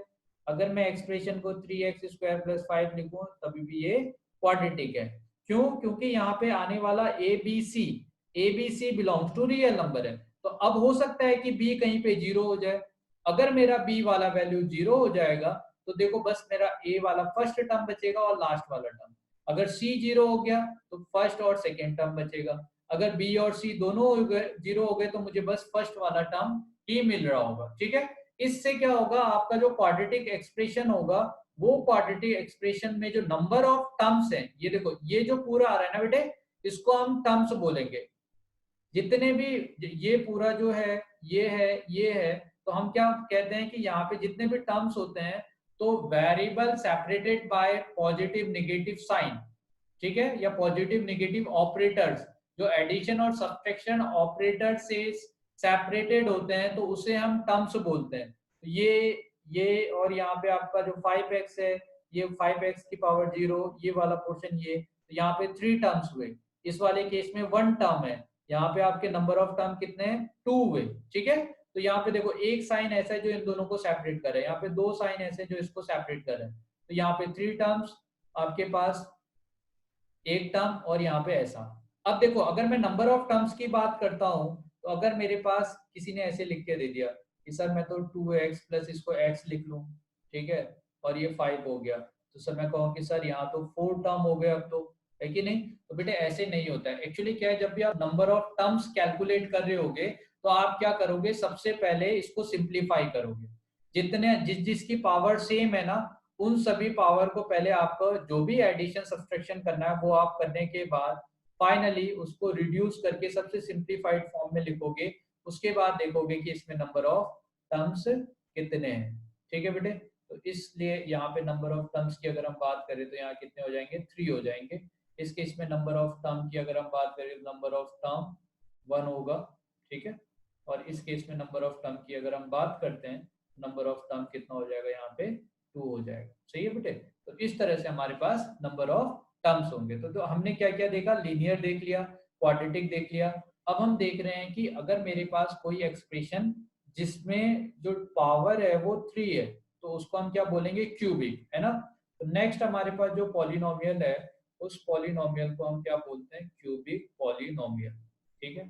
अगर मैं एक्सप्रेशन को 3x² + 5 लिखूं तभी भी ये क्वाड्रेटिक है। क्यों? क्योंकि यहाँ पे आने वाला A B C belongs to real number है। तो अब हो सकता है कि b कहीं पे 0 हो जाए। अगर मेरा b वाला वैल्यू 0 हो जाएगा तो देखो बस मेरा a वाला फर्स्ट टर्म बचेगा और लास्ट वाला टर्म। अगर c 0 हो गया तो फर्स्ट और सेकेंड टर्म बचेगा। अगर b और c दोनों हो गए 0 हो गए तो मुझे बस फर्स्ट वाला टर्म ही मिल रहा होगा। ठीक है, इससे क्या होगा, आपका जो क्वाड्रेटिक एक्सप्रेशन होगा वो क्वाड्रेटिक एक्सप्रेशन में जो नंबर ऑफ टर्म्स हैं, ये देखो ये जो पूरा आ रहा है ना बेटे, इसको हम टर्म्स बोलेंगे। जितने भी ये पूरा जो है ये है, तो हम क्या कहते हैं कि यहाँ पे जितने भी टर्म्स होते हैं तो variable separated by positive negative sign, ठीक है, या पॉजिटिव नेगेटिव ऑपरेटर्स जो एडिशन और सब्ट्रैक्शन ऑपरेटर से सेपरेटेड होते हैं तो उसे हम टर्म्स बोलते हैं। तो ये और यहाँ पे आपका जो 5x है, ये 5x की पावर 0, ये वाला पोर्शन, ये तो यहाँ पे 3 टर्म्स हुए। इस वाले केस में 1 टर्म है, यहाँ पे आपके नंबर ऑफ टर्म कितने हैं 2 हुए। ठीक है, तो यहाँ पे देखो एक साइन ऐसा है जो इन दोनों को सेपरेट करे, यहाँ पे 2 साइन ऐसे जो इसको सेपरेट करे, तो यहाँ पे 3 टर्म्स आपके पास, एक टर्म, और यहाँ पे ऐसा। अब देखो अगर मैं नंबर ऑफ टर्म्स की बात करता हूँ तो अगर मेरे पास किसी ने ऐसे लिख के दे दिया कि सर मैं तो 2x प्लस इसको x लिख लूँ, ठीक है, और ये 5 हो गया, तो सर मैं कहूँ कि सर यहाँ तो 4 टर्म हो गए अब तो, है कि नहीं? तो बेटे ऐसे नहीं होता है। एक्चुअली क्या है, जब भी आप नंबर ऑफ टर्म्स कैलकुलेट कर रहे होगे तो आप क्या करोगे, सबसे पहले इसको सिंप्लीफाई करोगे। जितने जिसकी पावर सेम है ना, उन सभी पावर को पहले आपको जो भी एडिशन सब्सट्रैक्शन करना है वो आप करने के बाद फाइनली उसको रिड्यूस करके सबसे सिंप्लीफाइड फॉर्म में लिखोगे। उसके बाद देखोगे कि इसमें नंबर ऑफ टर्म्स कितने हैं। ठीक है बेटे, तो इसलिए यहाँ पे नंबर ऑफ टर्म्स की अगर हम बात करें तो यहाँ कितने हो जाएंगे, 3 हो जाएंगे। इस केस में नंबर ऑफ टर्म की अगर हम बात करें तो नंबर ऑफ टर्म 1 होगा। ठीक है, और इस केस में नंबर ऑफ टर्म की अगर हम बात करते हैं, नंबर ऑफ टर्म कितना हो जाएगा, यहाँ पे 2 हो जाएगा। सही है बेटे, तो इस तरह से हमारे पास नंबर ऑफ टर्म्स होंगे। तो हमने क्या क्या देखा, लीनियर देख लिया, क्वाड्रेटिक देख लिया। अब हम देख रहे हैं कि अगर मेरे पास कोई एक्सप्रेशन जिसमें जो पावर है वो 3 है तो उसको हम क्या बोलेंगे, क्यूबिक, है ना। तो नेक्स्ट हमारे पास जो पॉलिनोमियल है उस पॉलिनोमियल को हम क्या बोलते हैं, क्यूबिक पॉलिनोमियल। ठीक है,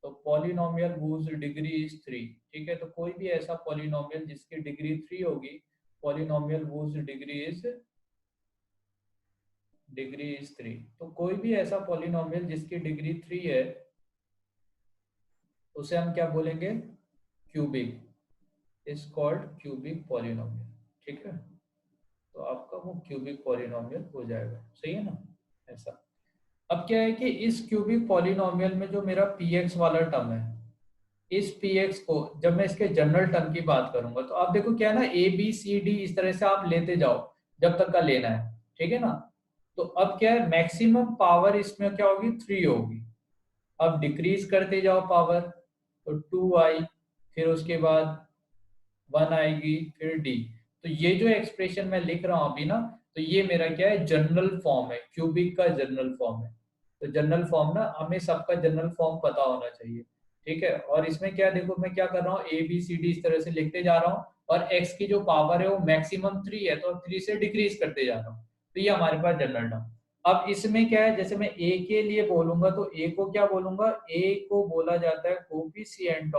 तो पॉलिनोमियल whose डिग्री इज 3। ठीक है, तो कोई भी ऐसा पॉलिनोमियल जिसकी डिग्री 3 होगी, पॉलिनोमियल whose डिग्री इज 3, तो कोई भी ऐसा पॉलिनोमियल जिसकी डिग्री 3 है उसे हम क्या बोलेंगे, cubic, is called cubic polynomial. ठीक है, तो आपका वो क्यूबिक पॉलिनोमियल हो जाएगा। सही है ना, ऐसा। अब क्या है कि इस क्यूबिक पॉलिनोमियल में जो मेरा px वाला टर्म है, इस px को जब मैं इसके जनरल टर्म की बात करूंगा तो आप देखो क्या है ना, ए बी सी डी इस तरह से आप लेते जाओ जब तक का लेना है। ठीक है ना, तो अब क्या है, मैक्सिमम पावर इसमें क्या होगी, 3 होगी। अब डिक्रीज करते जाओ पावर, तो 2 आई, फिर उसके बाद 1 आएगी, फिर डी। तो ये जो एक्सप्रेशन मैं लिख रहा हूं अभी ना, तो ये मेरा क्या है, जनरल फॉर्म है, क्यूबिक का जनरल फॉर्म है। तो जनरल फॉर्म ना, हमें सबका जनरल फॉर्म पता होना चाहिए। ठीक है, और इसमें क्या देखो मैं क्या कर रहा हूँ, ए बी सी डी इस तरह से लिखते जा रहा हूँ, और एक्स की जो पावर है वो मैक्सिमम 3 है तो 3 से डिक्रीज करते जा रहा हूँ। तो ये हमारे पास जनरल टर्म। अब इसमें क्या है, जैसे मैं ए के लिए बोलूंगा तो ए को क्या बोलूंगा, ए को बोला जाता है कोफिशिएंट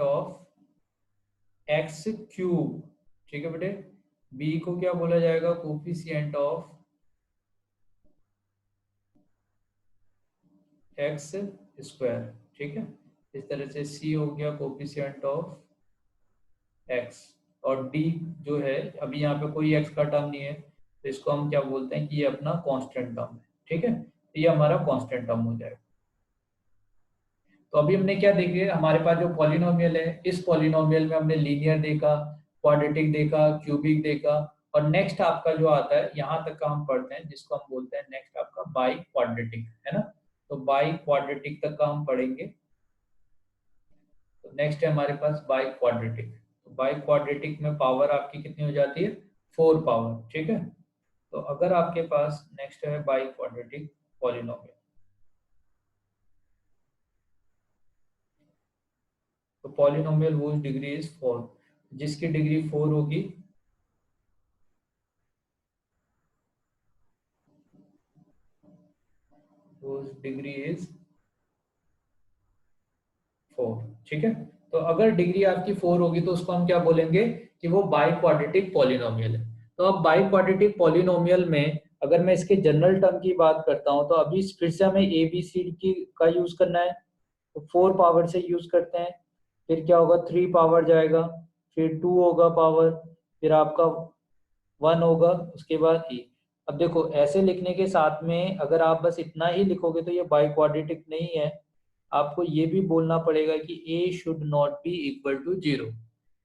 ऑफ एक्स क्यूब। ठीक है बेटे, बी को क्या बोला जाएगा, कोफिशिएंट ऑफ एक्स स्क्वायर। ठीक है, इस तरह से सी हो गया कोफिशिएंट ऑफ एक्स, और डी जो है, अभी यहाँ पे कोई एक्स का टर्म नहीं है तो इसको हम क्या बोलते हैं कि ये अपना कांस्टेंट टर्म है। ठीक है, तो ये हमारा कांस्टेंट टर्म हो जाएगा। तो अभी हमने क्या देखे, हमारे पास जो पॉलिनोमियल है, इस पॉलिनोमियल में हमने लीनियर देखा, क्वाड्रेटिक देखा, क्यूबिक देखा, और नेक्स्ट आपका जो आता है यहाँ तक का हम पढ़ते हैं जिसको हम बोलते हैं नेक्स्ट आपका बाई क्वाड्रेटिक, है ना। तो बाई क्वाड्रेटिक तक का हम पढ़ेंगे। तो नेक्स्ट है हमारे पास बाई क्वाड्रेटिक। तो बाई क्वाड्रेटिक में पावर आपकी कितनी हो जाती है, 4 पावर, ठीक है। तो अगर आपके पास नेक्स्ट है बाई क्वाड्रेटिक पॉलिनोमियल, तो पॉलिनोमियल वो डिग्री इज 4, जिसकी डिग्री 4 होगी, वो डिग्री इज 4, ठीक है। तो अगर डिग्री आपकी 4 होगी तो उसको हम क्या बोलेंगे कि वो बाई क्वाड्रेटिक पॉलिनोमियल है। तो अब बाई क्वाड्रेटिक पॉलिनोमियल में अगर मैं इसके जनरल टर्म की बात करता हूँ, तो अभी फिर से हमें ए बी सी की का यूज करना है, तो 4 पावर से यूज करते हैं। फिर क्या होगा, 3 पावर जाएगा, फिर 2 होगा पावर, फिर आपका 1 होगा, उसके बाद ई। अब देखो ऐसे लिखने के साथ में अगर आप बस इतना ही लिखोगे तो ये बाई क्वाड्रेटिक नहीं है, आपको ये भी बोलना पड़ेगा कि a should not be equal to 0,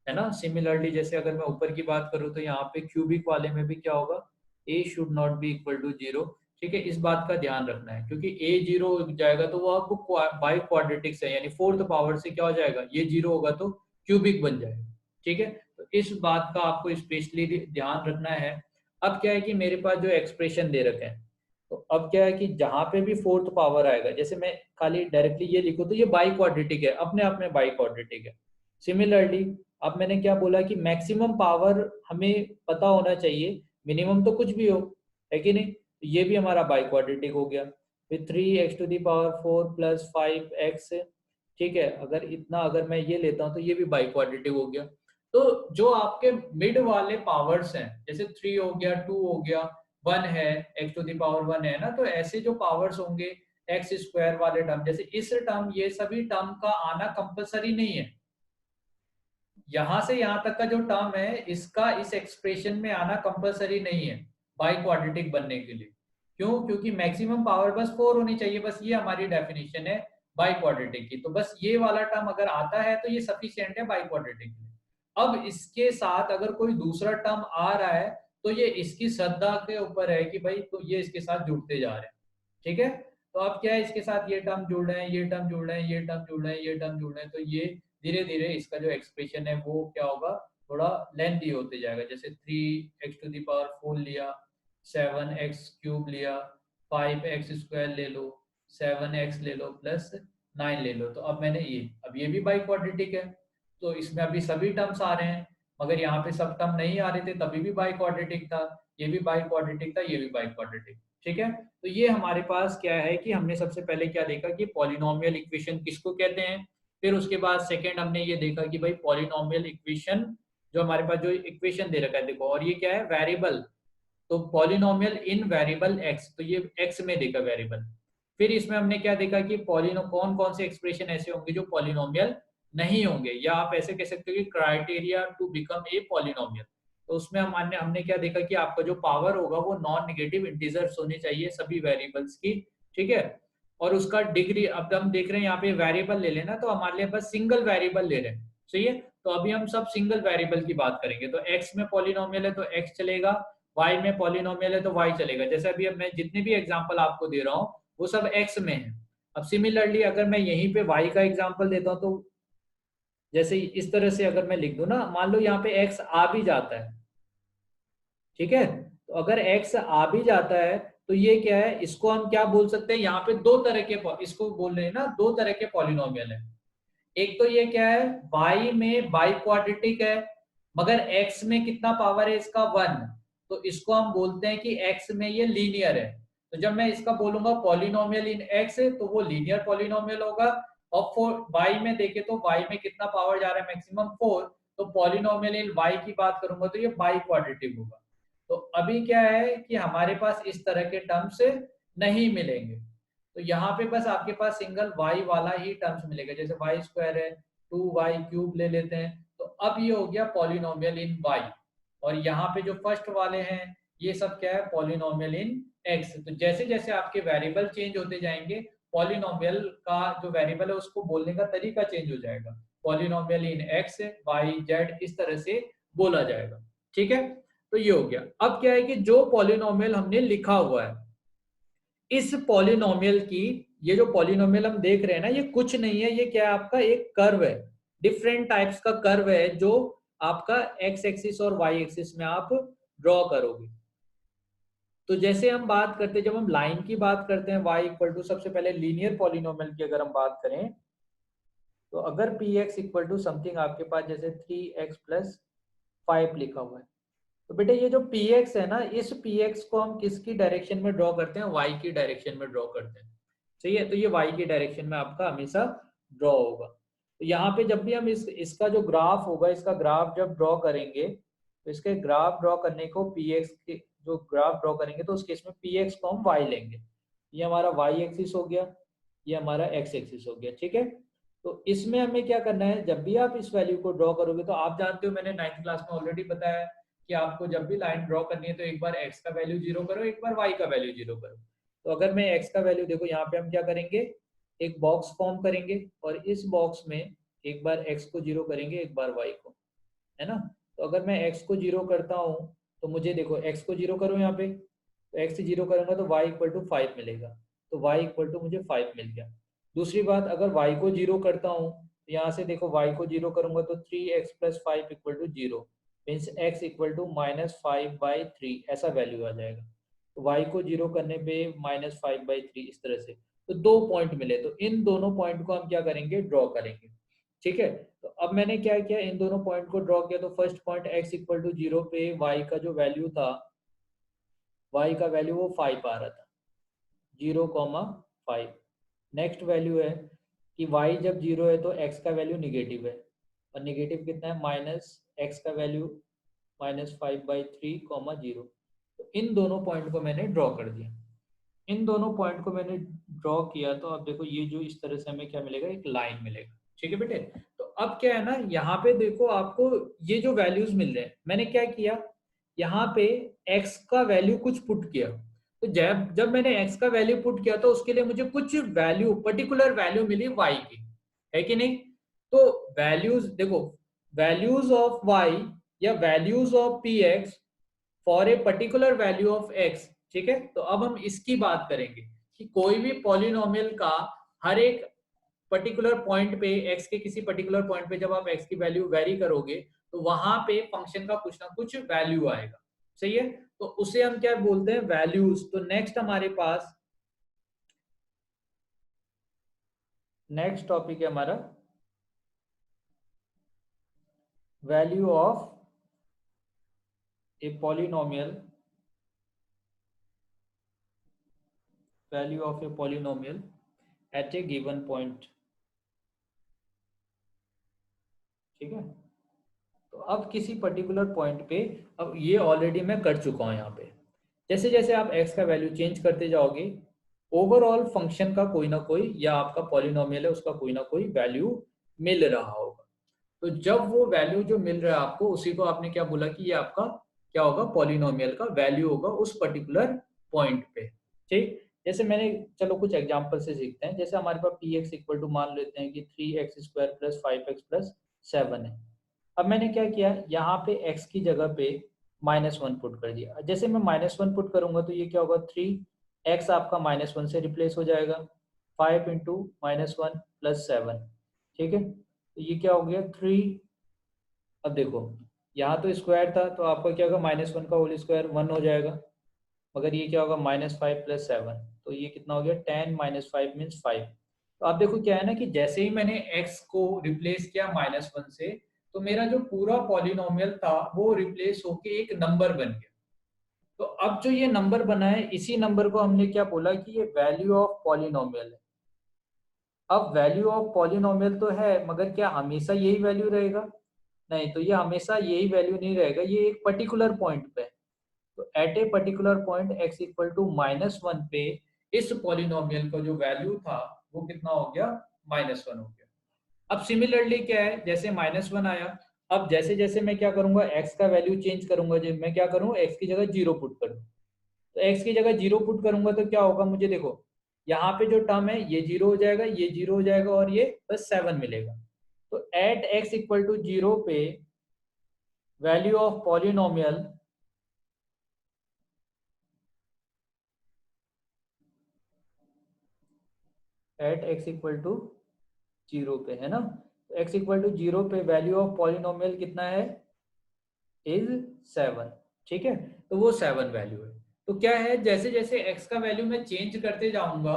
है ना। सिमिलरली जैसे अगर मैं ऊपर की बात करूँ तो यहाँ पे क्यूबिक वाले में भी क्या होगा, a should not be equal to 0, ठीक है। इस बात का ध्यान रखना है क्योंकि ए 0 हो जाएगा तो वो आपको बाई क्वाड्रेटिक से यानी 4th पावर से क्या हो जाएगा, ये 0 होगा तो क्यूबिक बन जाएगा, ठीक है। तो इस बात का आपको स्पेशली ध्यान रखना है। अब क्या है कि मेरे पास जो एक्सप्रेशन दे रखे हैं, तो अब क्या है कि जहां पे भी 4th पावर आएगा, जैसे मैं खाली डायरेक्टली ये लिखूं तो ये बाई क्वाड्रेटिक है, अपने आप में बाई क्वाड्रेटिक है। सिमिलरली अब मैंने क्या बोला कि मैक्सिमम पावर हमें पता होना चाहिए, मिनिमम तो कुछ भी हो, है कि नहीं। तो ये भी हमारा बाई क्वाड्रेटिक हो गया। फिर 3x⁴ प्लस 5x, ठीक है। अगर इतना अगर मैं ये लेता हूँ तो ये भी बाई क्वाड्रेटिक हो गया। तो जो आपके मिड वाले पावर्स हैं, जैसे 3 हो गया, 2 हो गया, 1 है, x⁴ है ना, तो ऐसे जो पावर्स होंगे x² वाले टर्म, जैसे इस टर्म, ये सभी टर्म का आना कंपलसरी नहीं है। यहां से यहां तक का जो टर्म है इसका इस एक्सप्रेशन में आना कंपलसरी नहीं है बाई क्वाड्रेटिक बनने के लिए। क्यों? क्योंकि मैक्सिमम पावर बस 4 होनी चाहिए, बस ये हमारी डेफिनेशन है बाई क्वाड्रेटिक की। तो बस ये वाला टर्म अगर आता है तो ये सफिशिएंट है बाई क्वाड्रेटिक के लिए। अब इसके साथ अगर कोई दूसरा टर्म आ रहा है तो ये इसकी श्रद्धा के ऊपर है कि भाई तो ये इसके साथ जुड़ते जा रहे हैं, ठीक है। तो अब क्या है, इसके साथ ये टर्म जुड़ रहे हैं, ये टर्म जुड़ रहे हैं, ये टर्म जुड़ रहे हैं, ये टर्म जुड़ रहे हैं, तो ये धीरे धीरे इसका जो एक्सप्रेशन है वो क्या होगा, थोड़ा लेंथी होते जाएगा। जैसे 3x⁴ लिया, 7x³ लिया, 5x² ले लो, 7x ले लो, प्लस 9 ले लो। तो अब मैंने ये, अब ये भी बाई क्वाड्रेटिक है, तो इसमें अभी सभी टर्म्स आ रहे हैं, मगर यहाँ पे सब टर्म नहीं आ रहे थे तभी भी बाई क्वाड्रेटिक था, ये भी बाई क्वाड्रेटिक था, ये भी बाई क्वाड्रेटिक, ठीक है। तो ये हमारे पास क्या है कि हमने सबसे पहले क्या देखा कि पॉलिनोमियल इक्वेशन किसको कहते हैं। फिर उसके बाद सेकंड हमने ये देखा कि भाई पॉलिनोमियल इक्वेशन, जो हमारे पास जो इक्वेशन दे रखा है देखो, और ये क्या है, वेरिएबल, तो पॉलिनोमियल इन वेरिएबल एक्स, तो ये एक्स में देखा वेरिएबल। फिर इसमें हमने क्या देखा कि पॉलिनो कौन कौन से एक्सप्रेशन ऐसे होंगे जो पॉलिनोमियल नहीं होंगे, या आप ऐसे कह सकते हो कि criteria to become a polynomial. तो उसमें हमने क्या देखा कि आपका जो पावर होगा वो नॉन नेगेटिव इंटीजर्स होनी चाहिए सभी वेरिएबल्स की, ठीक है। और उसका डिग्री, अब हम देख रहे हैं यहाँ पे वेरिएबल ले लेना, तो हमारे लिए बस सिंगल वेरिएबल ले रहे हैं, सही है। तो अभी हम सब सिंगल वेरिएबल की बात करेंगे। तो एक्स में पॉलिनोमियल है तो एक्स चलेगा, वाई में पॉलिनोमियल है तो वाई चलेगा। जैसे अभी मैं जितने भी एग्जांपल आपको दे रहा हूँ वो सब एक्स में है। अब सिमिलरली अगर मैं यहीं पे वाई का एग्जांपल देता हूँ, तो जैसे इस तरह से अगर मैं लिख दूं ना, मान लो यहाँ पे एक्स आ भी जाता है, ठीक है। तो अगर एक्स आ भी जाता है तो ये क्या है, इसको हम क्या बोल सकते हैं, यहाँ पे दो तरह के, इसको बोल रहे हैं ना, दो तरह के पॉलिनोमियल है। एक तो ये क्या है, y में बाई क्वाड्रेटिक है, मगर x में कितना पावर है इसका, 1, तो इसको हम बोलते हैं कि x में ये लीनियर है। तो जब मैं इसका बोलूंगा पॉलिनोमियल इन x तो वो लीनियर पॉलिनोमियल होगा। और y में देखे तो y में कितना पावर जा रहा है, मैक्सिमम 4, तो पॉलिनोमियल इन y की बात करूंगा तो ये बाई क्वाड्रेटिक होगा। तो अभी क्या है कि हमारे पास इस तरह के टर्म्स नहीं मिलेंगे, तो यहाँ पे बस आपके पास सिंगल y वाला ही टर्म्स मिलेगा। जैसे y² है, 2y³ ले लेते हैं, तो अब ये हो गया पॉलिनोमियल इन y। और यहाँ पे जो फर्स्ट वाले हैं ये सब क्या है, पॉलिनोमियल इन x। तो जैसे जैसे आपके वेरिएबल चेंज होते जाएंगे पॉलिनोमियल का जो वेरिएबल है उसको बोलने का तरीका चेंज हो जाएगा। Polynomial in x y z इस तरह से बोला जाएगा। ठीक है, तो ये हो गया। अब क्या है कि जो पॉलिनोमियल हमने लिखा हुआ है, इस पॉलिनोमियल की, ये जो पॉलिनोमियल हम देख रहे हैं ना, ये कुछ नहीं है, ये क्या है आपका एक कर्व है, डिफरेंट टाइप्स का कर्व है जो आपका एक्स एक्सिस और वाई एक्सिस में आप ड्रॉ करोगे। तो जैसे हम बात करते हैं, जब हम लाइन की बात करते हैं y इक्वल टू, सबसे पहले लीनियर पॉलिनोमियल की अगर हम बात करें, तो अगर p x equal to something आपके पास जैसे 3x प्लस 5 लिखा हुआ है, तो बेटा ये जो पी एक्स है ना, इस पी एक्स को हम किसकी डायरेक्शन में ड्रॉ करते हैं, y की डायरेक्शन में ड्रॉ करते हैं। सही है, तो ये y की डायरेक्शन में आपका हमेशा ड्रॉ होगा। तो यहाँ पे जब भी हम इसका जो ग्राफ होगा, इसका ग्राफ जब ड्रॉ करेंगे, तो इसके ग्राफ ड्रॉ करने को पी एक्स के जो ग्राफ ड्रॉ करेंगे, तो उस केस में पी एक्स को हम y लेंगे। ये हमारा y एक्सिस हो गया, ये हमारा x एक्सिस हो गया। ठीक है, तो इसमें हमें क्या करना है, जब भी आप इस वैल्यू को ड्रॉ करोगे, तो आप जानते हो मैंने 9th क्लास में ऑलरेडी बताया है कि आपको जब भी लाइन ड्रॉ करनी है तो एक बार x का वैल्यू जीरो करो, एक बार y का वैल्यू जीरो करो। तो अगर मैं x का वैल्यू देखो, यहाँ पे हम क्या करेंगे, एक बॉक्स फॉर्म करेंगे और इस बॉक्स में एक बार x को जीरो करेंगे, एक बार y को, है ना। तो अगर मैं x को जीरो करता हूँ, तो मुझे देखो x को जीरो करो यहाँ पे, तो x जीरो करूंगा तो y इक्वल टू 5 मिलेगा, तो y इक्वल टू मुझे 5 मिल गया। दूसरी बात, अगर y को जीरो करता हूँ, तो यहाँ से देखो y को जीरो करूंगा तो 3x plus 5 equal to zero, means x equal to -5/3 ऐसा वैल्यू आ जाएगा। तो y को जीरो करने पे -5/3 इस तरह से, तो 2 पॉइंट मिले, तो इन दोनों पॉइंट को हम क्या करेंगे, ड्रॉ करेंगे। ठीक है, तो अब मैंने क्या किया, इन दोनों पॉइंट को ड्रॉ किया। तो first point x equal to zero पे y का जो वैल्यू था, y का वैल्यू वो 5 आ रहा था, 0,5। नेक्स्ट वैल्यू है कि y जब जीरो है तो x का वैल्यू निगेटिव है, और निगेटिव कितना है, माइनस x का वैल्यू -5/3, 0। तो इन दोनों पॉइंट को मैंने ड्रॉ कर दिया। इन दोनों पॉइंट को मैंने ड्रॉ किया, तो अब देखो ये जो इस तरह से हमें क्या मिलेगा, एक लाइन मिलेगा। ठीक है बेटे, तो अब क्या है ना, यहाँ पे देखो आपको ये जो वैल्यूज मिल रहे हैं, मैंने क्या किया, यहाँ पे x का वैल्यू कुछ पुट किया। तो जब जब मैंने x का वैल्यू पुट किया, तो उसके लिए मुझे कुछ वैल्यू, पर्टिकुलर वैल्यू मिली y की, है कि नहीं। तो वैल्यूज देखो, वैल्यूज ऑफ y या values of p x for a particular value of x। ठीक है, तो अब हम इसकी बात करेंगे कि कोई भी पॉलिनोमियल का हर एक पर्टिकुलर पॉइंट पे, x के किसी पर्टिकुलर पॉइंट पे जब आप x की वैल्यू वेरी करोगे, तो वहां पे फंक्शन का कुछ ना कुछ वैल्यू आएगा। सही है, तो उसे हम क्या बोलते हैं, वैल्यूज। तो नेक्स्ट हमारे पास नेक्स्ट टॉपिक है हमारा value of a polynomial, value of a polynomial at a given point. ठीक है, तो अब किसी पर्टिकुलर पॉइंट पे, अब ये ऑलरेडी मैं कर चुका हूं यहाँ पे, जैसे जैसे आप x का वैल्यू चेंज करते जाओगे, ओवरऑल फंक्शन का कोई ना कोई, या आपका पॉलिनोमियल है उसका कोई ना कोई वैल्यू मिल रहा होगा। तो जब वो वैल्यू जो मिल रहा है आपको, उसी को आपने क्या बोला कि ये आपका क्या होगा, पॉलिनोमियल का वैल्यू होगा उस पर्टिकुलर पॉइंट पे। ठीक, जैसे मैंने, चलो कुछ एग्जांपल से सीखते हैं। जैसे हमारे पास पी एक्स इक्वल टू मान लेते हैं कि 3x² प्लस 5x+7 है। अब मैंने क्या किया, यहाँ पे x की जगह पे -1 पुट कर दिया। जैसे मैं -1 पुट करूंगा, तो ये क्या होगा, 3x आपका -1 से रिप्लेस हो जाएगा, 5 इंटू -1 प्लस 7। ठीक है, तो ये क्या हो गया, 3। अब देखो, यहाँ तो स्क्वायर था, तो आपका क्या होगा, -1 का होल स्क्वायर 1 हो जाएगा, मगर ये क्या होगा, -5 प्लस 7, तो ये कितना हो गया, 10 -5 मीन्स 5। तो आप देखो क्या है ना, कि जैसे ही मैंने x को रिप्लेस किया -1 से, तो मेरा जो पूरा पॉलिनोमियल था वो रिप्लेस होके एक नंबर बन गया। तो अब जो ये नंबर बना है, इसी नंबर को हमने क्या बोला कि ये वैल्यू ऑफ पॉलिनोमियल है। अब वैल्यू ऑफ पॉलिनोमियल तो है, मगर क्या हमेशा यही वैल्यू रहेगा, नहीं, तो ये हमेशा यही वैल्यू नहीं रहेगा, ये एक पर्टिकुलर पॉइंट पे है। तो at a particular point x equal to -1 पे इस पॉलिनोमियल का जो वैल्यू था वो कितना हो गया, -1 हो गया। अब सिमिलरली क्या है, जैसे -1 आया, अब जैसे जैसे मैं क्या करूंगा, x का वैल्यू चेंज करूंगा, जब मैं क्या करूँ, x की जगह 0 पुट करूँ। तो x की जगह 0 पुट करूंगा तो क्या होगा, मुझे देखो, यहाँ पे जो टर्म है ये 0 हो जाएगा, ये 0 हो जाएगा और ये बस 7 मिलेगा। तो एट x इक्वल टू 0 पे value of polynomial at x equal to 0 पे, है ना। तो x इक्वल टू 0 पे वैल्यू ऑफ पॉलिनोमियल कितना है, इज 7। ठीक है, तो वो 7 वैल्यू है। तो क्या है, जैसे जैसे x का वैल्यू मैं चेंज करते जाऊंगा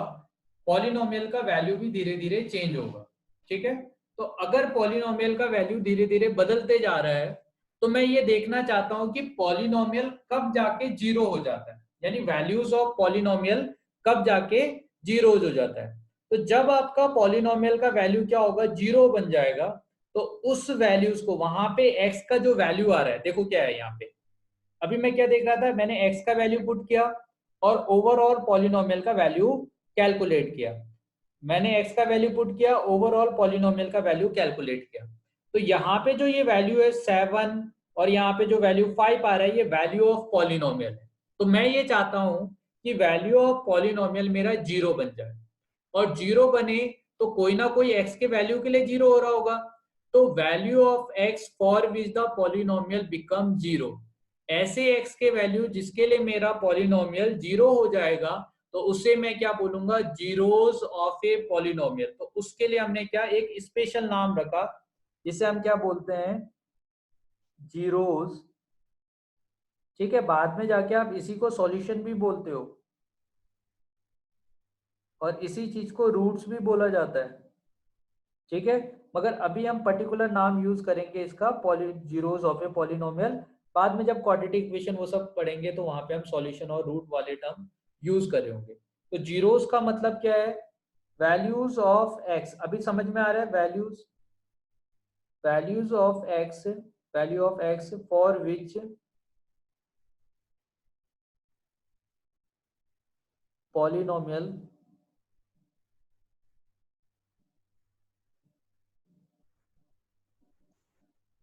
पॉलिनोमियल का वैल्यू भी धीरे धीरे चेंज होगा। ठीक है, तो अगर पॉलिनोमियल का वैल्यू धीरे धीरे बदलते जा रहा है तो मैं ये देखना चाहता हूं कि पॉलिनोमियल कब जाके जीरो हो जाता है, यानी वैल्यूज ऑफ पॉलिनोमियल कब जाके जीरोज हो जाता है। तो जब आपका पॉलिनोमियल का वैल्यू क्या होगा, जीरो बन जाएगा, तो उस वैल्यूज को वहां पे x का जो वैल्यू आ रहा है, देखो क्या है यहाँ पे, अभी मैं क्या देख रहा था, मैंने x का वैल्यू पुट किया और ओवरऑल पॉलिनोमियल का वैल्यू कैलकुलेट किया। मैंने x का वैल्यू पुट किया, ओवरऑल पॉलिनोमियल का वैल्यू कैलकुलेट किया। तो यहाँ पे जो ये वैल्यू है 7 और यहाँ पे जो वैल्यू 5 आ रहा है, ये वैल्यू ऑफ पॉलिनोमियल है। तो मैं ये चाहता हूं कि वैल्यू ऑफ पॉलिनोमियल मेरा जीरो बन जाए, और जीरो बने तो कोई ना कोई x के वैल्यू के लिए जीरो हो रहा होगा। तो value of x for which the polynomial become zero, ऐसे x के वैल्यू जिसके लिए मेरा पॉलिनोमियल जीरो हो जाएगा, तो उसे मैं क्या बोलूंगा, जीरोस ऑफ ए पॉलिनोमियल। तो उसके लिए हमने क्या एक स्पेशल नाम रखा, जिसे हम क्या बोलते हैं, जीरोस। ठीक है, बाद में जाके आप इसी को सॉल्यूशन भी बोलते हो और इसी चीज को रूट्स भी बोला जाता है। ठीक है, मगर अभी हम पर्टिकुलर नाम यूज करेंगे इसका, poly zeros of a polynomial. बाद में जब क्वाड्रेटिक इक्वेशन वो सब पढ़ेंगे तो वहां पे हम सॉल्यूशन और रूट वाले टर्म यूज कर रहे होंगे। तो जीरोस का मतलब क्या है, वैल्यूज ऑफ एक्स। अभी समझ में आ रहा है, values values of x, value of x for which polynomial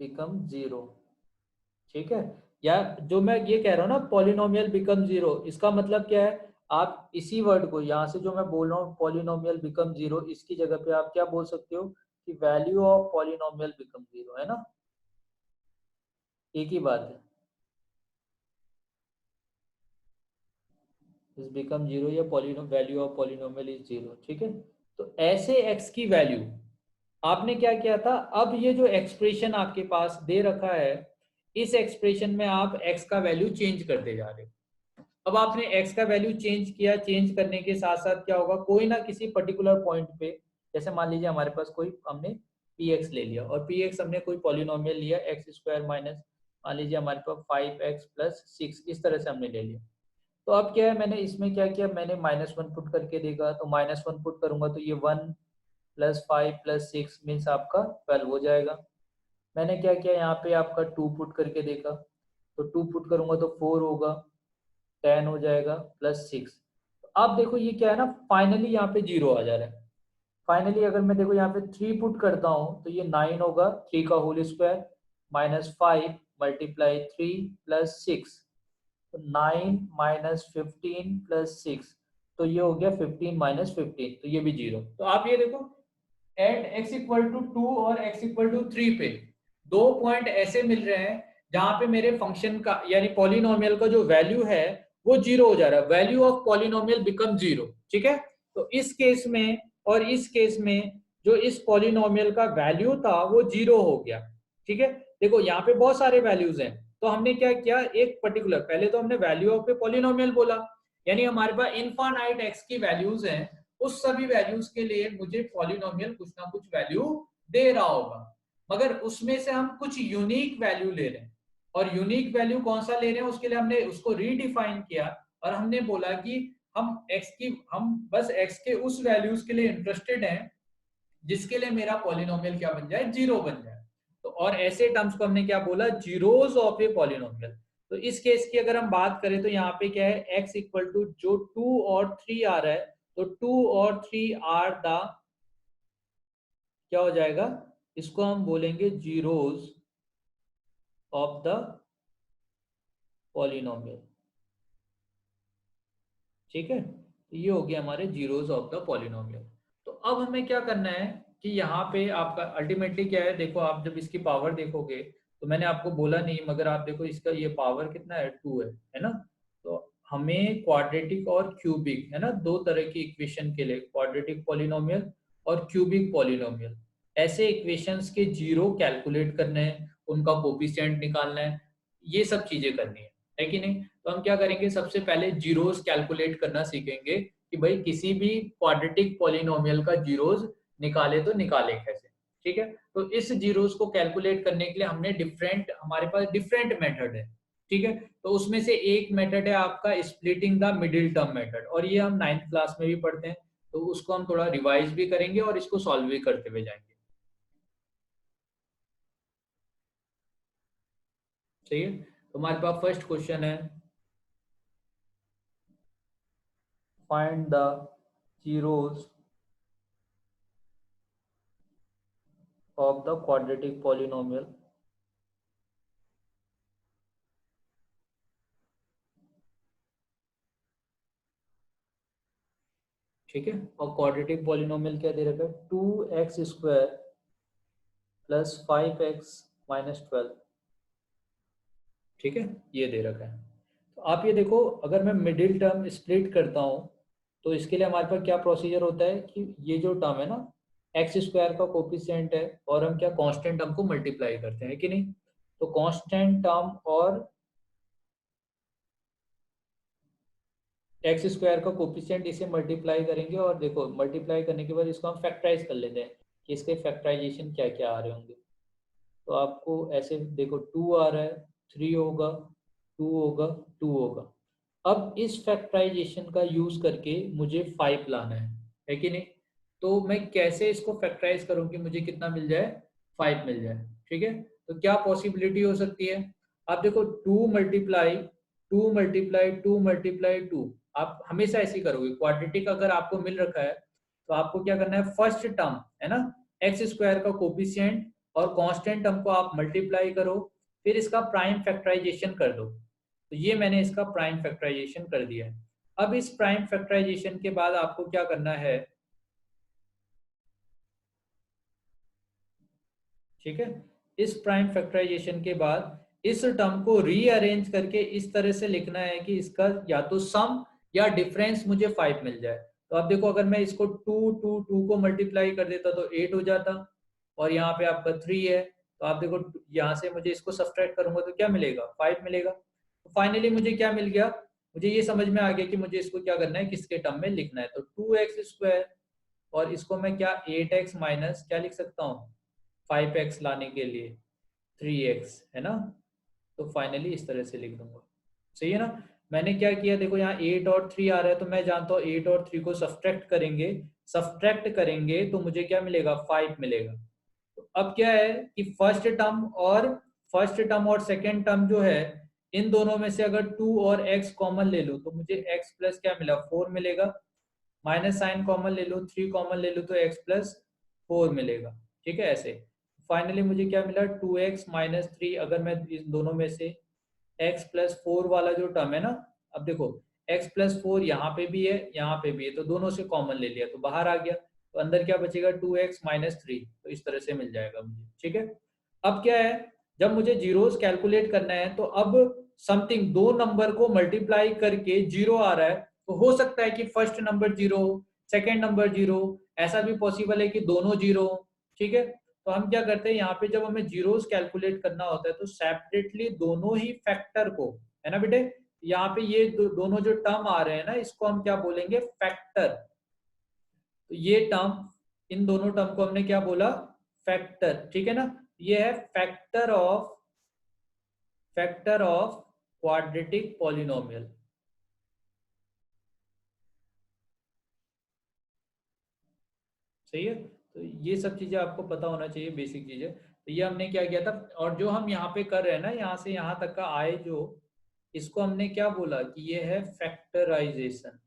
become zero. ठीक है, या जो मैं ये कह रहा हूँ ना, पॉलिनोमियल बिकम जीरो, इसका मतलब क्या है, आप इसी वर्ड को यहाँ से जो मैं बोल रहा हूँ पॉलिनोमियल बिकम जीरो, इसकी जगह पे आप क्या बोल सकते हो कि value of polynomial become zero, है ना, एक ही बात है। इज बिकम जीरो या पॉलिनो value of polynomial is zero. ठीक है, तो ऐसे x की वैल्यू आपने क्या किया था, अब ये जो एक्सप्रेशन आपके पास दे रखा है, इस एक्सप्रेशन में आप x का वैल्यू चेंज करते जा रहे हो। अब आपने x का वैल्यू चेंज किया, चेंज करने के साथ साथ क्या होगा, कोई ना किसी पर्टिकुलर पॉइंट पे, जैसे मान लीजिए हमारे पास कोई, हमने px ले लिया और px हमने कोई पॉलिनोमियल लिया एक्स स्क्वायर माइनस, मान लीजिए हमारे पास 5x प्लस 6, इस तरह से हमने ले लिया। तो अब क्या है, मैंने इसमें क्या किया, मैंने -1 पुट करके देखा, तो -1 पुट करूंगा तो ये 1 प्लस 5 प्लस 6 मीन्स आपका 12 हो जाएगा। मैंने क्या किया, यहाँ पे आपका 2 पुट करके देखा, तो 2 पुट करूंगा तो 4 होगा, 10 हो जाएगा प्लस 6। अब देखो ये क्या है ना, फाइनली यहाँ पे जीरो आ जा रहा है। फाइनली अगर मैं देखो यहाँ पे 3 पुट करता हूँ तो ये 9 होगा, 3 का होल स्क्वायर -5 मल्टीप्लाई 3 प्लस 6, तो 9 माइनस 15 प्लस 6, तो ये हो गया 15 माइनस 15, तो ये भी जीरो। तो आप ये देखो, एट x इक्वल टू 2 और x इक्वल टू 3 पे दो पॉइंट ऐसे मिल रहे हैं जहां पे मेरे फंक्शन का यानी पॉलिनोमियल का जो वैल्यू है वो जीरो हो जा रहा है, value of polynomial become zero. ठीक है, तो इस केस में और इस केस में जो इस पॉलिनोमियल का वैल्यू था वो जीरो हो गया। ठीक है, देखो यहाँ पे बहुत सारे वैल्यूज हैं, तो हमने क्या किया, एक पर्टिकुलर, पहले तो हमने वैल्यू ऑफ ए पॉलिनोमियल बोला, यानी हमारे पास इनफाइनाइट एक्स की वैल्यूज हैं, उस सभी वैल्यूज के लिए मुझे पॉलिनोमियल कुछ ना कुछ वैल्यू दे रहा होगा, मगर उसमें से हम कुछ यूनिक वैल्यू ले रहे हैं। और यूनिक वैल्यू कौन सा ले रहे हैं, उसके लिए हमने उसको रीडिफाइन किया और हमने बोला कि हम बस x के उस वैल्यूज के लिए इंटरेस्टेड हैं जिसके लिए मेरा पॉलिनोमियल क्या बन जाए, जीरो बन जाए। तो और ऐसे टर्म्स को हमने क्या बोला, जीरोस ऑफ ए पॉलिनोमियल। तो इस केस की अगर हम बात करें तो यहाँ पे क्या है, x इक्वल टू जो 2 और 3 आ रहा है, तो 2 और 3 आर द, क्या हो जाएगा, इसको हम बोलेंगे जीरोस ऑफ द पॉलिनोमियल। ठीक है, ये हो गया हमारे जीरोस ऑफ द पॉलिनोमियल। तो अब हमें क्या करना है कि यहाँ पे आपका अल्टीमेटली क्या है, देखो आप जब इसकी पावर देखोगे तो मैंने आपको बोला नहीं, मगर आप देखो इसका ये पावर कितना है, 2 है ना। तो हमें क्वाड्रेटिक और क्यूबिक, है ना, दो तरह की इक्वेशन के लिए, क्वाड्रेटिक पॉलिनोमियल और क्यूबिक पॉलिनोमियल, ऐसे इक्वेशंस के जीरो कैलकुलेट करने हैं, उनका कोफिशिएंट निकालना है, ये सब चीजें करनी है कि नहीं। तो हम क्या करेंगे, सबसे पहले जीरोस कैलकुलेट करना सीखेंगे कि भाई किसी भी क्वाड्रेटिक पॉलिनोमियल का जीरोस निकाले तो निकाले कैसे। ठीक है, तो इस जीरोस को कैलकुलेट करने के लिए हमने हमारे पास डिफरेंट मेथड है। ठीक है, तो उसमें से एक मेथड है आपका splitting the middle term method, और ये हम 9th क्लास में भी पढ़ते हैं, तो उसको हम थोड़ा रिवाइज भी करेंगे और इसको सॉल्व भी करते हुए जाएंगे। सही है, तो हमारे पास फर्स्ट क्वेश्चन है, find the zeros of the quadratic polynomial। ठीक है, और क्वाड्रेटिक पॉलिनोमियल क्या दे रखा है, 2x² प्लस 5x-12। ठीक है, ये दे रखा है। तो आप ये देखो, अगर मैं मिडिल टर्म स्प्लिट करता हूँ तो इसके लिए हमारे पास क्या प्रोसीजर होता है कि ये जो टर्म है ना, x² का कोफिशिएंट है और हम क्या कांस्टेंट टर्म को मल्टीप्लाई करते हैं कि नहीं। तो कांस्टेंट टर्म और x² का कोफिशिएंट इसे मल्टीप्लाई करेंगे, और देखो मल्टीप्लाई करने के बाद इसको हम फैक्टराइज कर लेते हैं कि इसके फैक्टराइजेशन क्या क्या आ रहे होंगे। तो आपको ऐसे देखो, 2 आ रहा है, 3 होगा, 2 होगा, 2 होगा। अब इस फैक्टराइजेशन का यूज करके मुझे 5 लाना है कि नहीं। तो मैं कैसे इसको फैक्टराइज करूं कि मुझे कितना मिल जाए, 5 मिल जाए। ठीक है, तो क्या पॉसिबिलिटी हो सकती है, आप देखो 2 मल्टीप्लाई 2 आप हमेशा ऐसे ही करोगे। क्वाड्रेटिक अगर आपको मिल रखा है तो आपको क्या करना है, फर्स्ट टर्म है ना, x² का कोफिशिएंट और कांस्टेंट टर्म को आप मल्टीप्लाई करो, फिर इसका प्राइम फैक्टराइजेशन कर दो। तो ये मैंने इसका प्राइम फैक्टराइजेशन कर दिया है। अब इस प्राइम फैक्टराइजेशन के बाद आपको क्या करना है, ठीक है, इस प्राइम फैक्टराइजेशन के बाद इस टर्म को रीअरेंज करके इस तरह से लिखना है कि इसका या तो सम या डिफरेंस मुझे 5 मिल जाए। तो आप देखो, अगर मैं इसको 2 को मल्टीप्लाई कर देता तो 8 हो जाता, और यहाँ पे आपका 3 है, तो आप देखो यहाँ से मुझे इसको सब्ट्रैक्ट करूंगा तो क्या मिलेगा, 5 मिलेगा। तो फाइनली मुझे क्या मिल गया, मुझे ये समझ में आ गया कि मुझे इसको क्या करना है, किसके टर्म में लिखना है। तो 2x², और इसको मैं क्या 8x माइनस क्या लिख सकता हूँ, 5x लाने के लिए 3x, है ना। तो फाइनली इस तरह से लिख दूंगा। सही है ना। मैंने क्या किया, देखो यहाँ 8 और 3 आ रहा है, तो मैं जानता हूँ 8 और 3 को सब्ट्रैक्ट करेंगे तो मुझे क्या मिलेगा, 5 मिलेगा। तो अब क्या है कि फर्स्ट टर्म और सेकेंड टर्म जो है, इन दोनों में से अगर 2 और x कॉमन ले लूँ तो मुझे x प्लस क्या मिला, 4 मिलेगा। माइनस साइन कॉमन ले लो, 3 कॉमन ले लो तो x+4 मिलेगा। ठीक है, ऐसे फाइनली मुझे क्या मिला, 2x-3। अगर मैं इन दोनों में से x+4 वाला जो टर्म है ना, अब देखो x+4 यहाँ पे भी है, यहाँ पे भी है, तो दोनों से कॉमन ले लिया तो बाहर आ गया, तो अंदर क्या बचेगा, 2x-3। तो इस तरह से मिल जाएगा मुझे। ठीक है, अब क्या है, जब मुझे जीरोस कैलकुलेट करना है तो अब समथिंग दो नंबर को मल्टीप्लाई करके जीरो आ रहा है, तो हो सकता है कि first number zero, second number zero, ऐसा भी पॉसिबल है कि दोनों जीरो। ठीक है, तो हम क्या करते हैं, यहाँ पे जब हमें जीरोस कैलकुलेट करना होता है तो सेपरेटली दोनों ही फैक्टर को, है ना बेटे, यहाँ पे ये दोनों जो टर्म आ रहे हैं ना, इसको हम क्या बोलेंगे, फैक्टर। तो ये टर्म, इन दोनों टर्म को हमने क्या बोला, फैक्टर। ठीक है ना, ये है फैक्टर ऑफ क्वाड्रेटिक पॉलिनोमियल। सही है, तो ये सब चीजें आपको पता होना चाहिए, बेसिक चीजें। तो ये हमने क्या किया था, और जो हम यहाँ पे कर रहे हैं ना, यहाँ से यहाँ तक का आए जो, इसको हमने क्या बोला कि ये है फैक्टराइजेशन।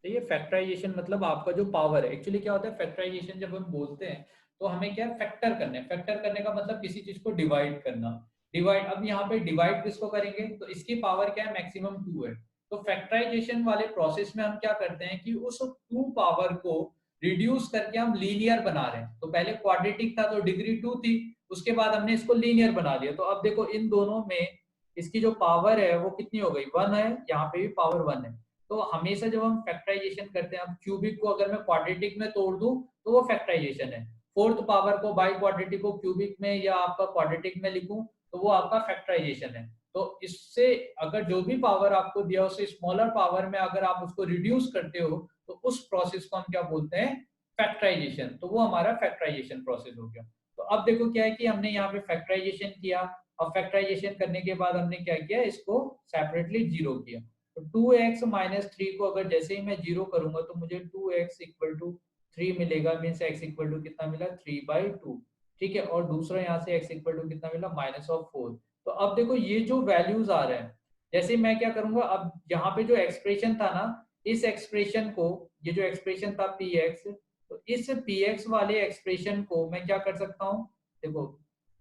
तो ये फैक्टराइजेशन मतलब आपका जो पावर है, एक्चुअली क्या होता है फैक्टराइजेशन जब हम बोलते हैं तो हमें क्या फैक्टर करना है। फैक्टर करने का मतलब किसी चीज को डिवाइड करना। डिवाइड, अब यहाँ पे डिवाइड किसको करेंगे, तो इसकी पावर क्या है, मैक्सिमम 2 है। तो फैक्टराइजेशन वाले प्रोसेस में हम क्या करते हैं कि उस 2 पावर को रिड्यूस करके हम लीनियर बना रहे हैं। तो पहले क्वाड्रेटिक था तो डिग्री 2 थी, उसके बाद हमने इसको लीनियर बना दिया। तो अब देखो इन दोनों में इसकी जो पावर है वो कितनी हो गई, 1 है, यहाँ पे भी पावर 1 है। तो हमेशा जब हम फैक्टराइजेशन करते हैं, अब क्यूबिक को अगर मैं क्वाड्रेटिक में तोड़ दूं तो वो फैक्टराइजेशन है। फोर्थ पावर को बाई क्वाड्रेटिक को क्यूबिक में या आपका क्वाड्रेटिक में लिखूं तो वो आपका फैक्टराइजेशन है। तो इससे अगर जो भी पावर आपको दिया उससे स्मॉलर पावर में अगर आप उसको रिड्यूस करते हो तो उस प्रोसेस को हम क्या बोलते हैं, फैक्टराइजेशन। तो वो हमारा फैक्टराइजेशन प्रोसेस हो गया। तो अब देखो क्या है कि हमने यहाँ पे फैक्टराइजेशन किया, और फैक्टराइजेशन करने के बाद हमने क्या किया, इसको सेपरेटली जीरो किया। तो 2x माइनस 3 को अगर जैसे ही मैं जीरो करूंगा तो मुझे 2x इक्वल टू 3 मिलेगा, मीन्स x इक्वल टू कितना मिला, 3/2। ठीक है, और दूसरा यहाँ से x इक्वल टू कितना मिला, -4। तो अब देखो ये जो वैल्यूज आ रहे हैं, जैसे मैं क्या करूंगा, अब यहाँ पे जो एक्सप्रेशन था ना, इस एक्सप्रेशन को, ये जो एक्सप्रेशन था px, तो इस px वाले एक्सप्रेशन को मैं क्या कर सकता हूँ, देखो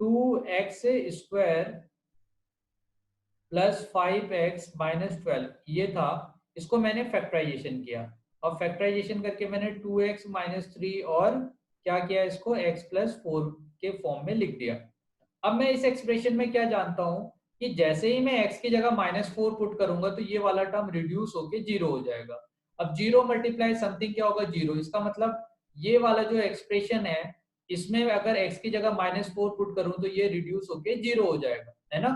2x square plus 5x minus 12 ये था, इसको मैंने फैक्टराइजेशन किया। और फैक्टराइजेशन करके मैंने 2x माइनस 3 और क्या किया, इसको x प्लस 4 के फॉर्म में लिख दिया। अब मैं इस एक्सप्रेशन में क्या जानता हूं कि जैसे ही मैं x की जगह -4 पुट करूंगा तो ये वाला टर्म रिड्यूस होके जीरो हो जाएगा। अब जीरो मल्टीप्लाई समथिंग क्या होगा, जीरो। इसका मतलब ये वाला जो एक्सप्रेशन है इसमें अगर x की जगह -4 पुट करूं तो ये रिड्यूस होके जीरो हो जाएगा, है ना।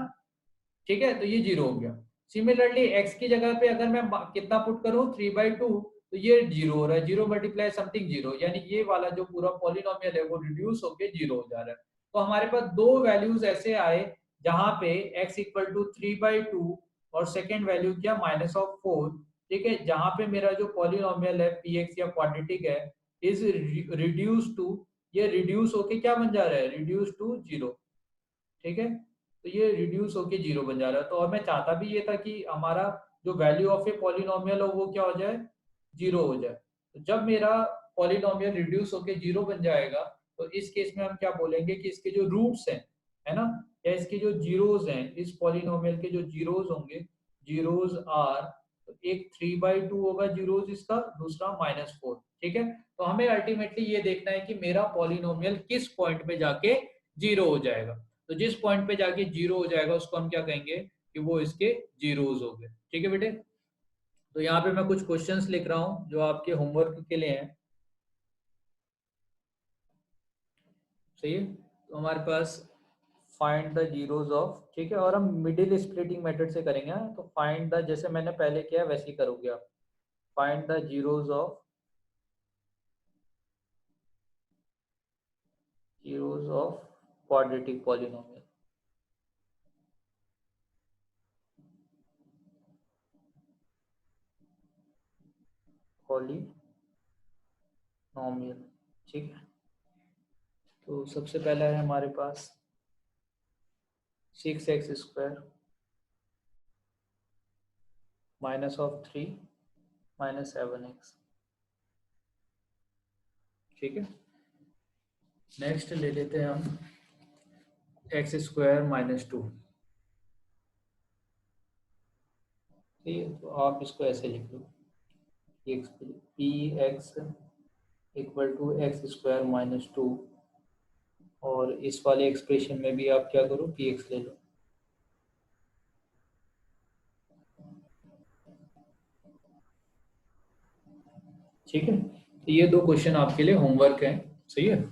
ठीक है, तो ये जीरो हो गया। सिमिलरली x की जगह पे अगर मैं कितना पुट करूं, 3/2, तो ये जीरो हो रहा है, जीरो मल्टीप्लाई समथिंग जीरो, यानी ये वाला जो पूरा पॉलिनोमियल है वो रिड्यूस होके जीरो हो जा रहा है। तो हमारे पास दो वैल्यूज ऐसे आए जहां पे x इक्वल टू 3/2 और सेकेंड वैल्यू क्या, -4। ठीक है, जहां पे मेरा जो पॉलिनोमियल है px या क्वाड्रेटिक है इज रिड्यूस टू, ये रिड्यूस होके क्या बन जा रहा है, रिड्यूस टू जीरो। ठीक है, तो ये रिड्यूस होके जीरो बन जा रहा है। तो और मैं चाहता भी ये था कि हमारा जो वैल्यू ऑफ ए पॉलिनोमियल हो वो क्या हो जाए, जीरो हो जाए। तो जब मेरा पॉलिनोमियल रिड्यूस होके जीरो बन जाएगा तो इस केस में हम क्या बोलेंगे कि इसके जो रूट्स हैं, है ना, या इसके जो जीरोज हैं, इस पॉलिनोमियल के जो जीरोज होंगे, जीरोज आर, तो एक 3/2 होगा जीरोज इसका, दूसरा -4। ठीक है, तो हमें अल्टीमेटली ये देखना है कि मेरा पॉलिनोमियल किस पॉइंट पे जाके जीरो हो जाएगा। तो जिस पॉइंट पे जाके जीरो हो जाएगा उसको हम क्या कहेंगे कि वो इसके जीरोज हो गए। ठीक है बेटे, तो यहाँ पे मैं कुछ क्वेश्चंस लिख रहा हूँ जो आपके होमवर्क के लिए हैं। सही है, तो हमारे पास फाइंड द जीरोज ऑफ, ठीक है, और हम मिडिल स्प्लिटिंग मेथड से करेंगे। हाँ? तो फाइंड द, जैसे मैंने पहले किया वैसे ही करोगे आप। Find the zeros of quadratic polynomial. Polynomial, ठीक है। तो सबसे पहला है हमारे पास 6x² -3 -7x। ठीक है, नेक्स्ट ले लेते हैं हम x² -2। ठीक है, तो आप इसको ऐसे लिख लो, p x equal to x² -2, और इस वाले एक्सप्रेशन में भी आप क्या करो, पी एक्स ले लो। ठीक है, तो ये दो क्वेश्चन आपके लिए होमवर्क है। सही है।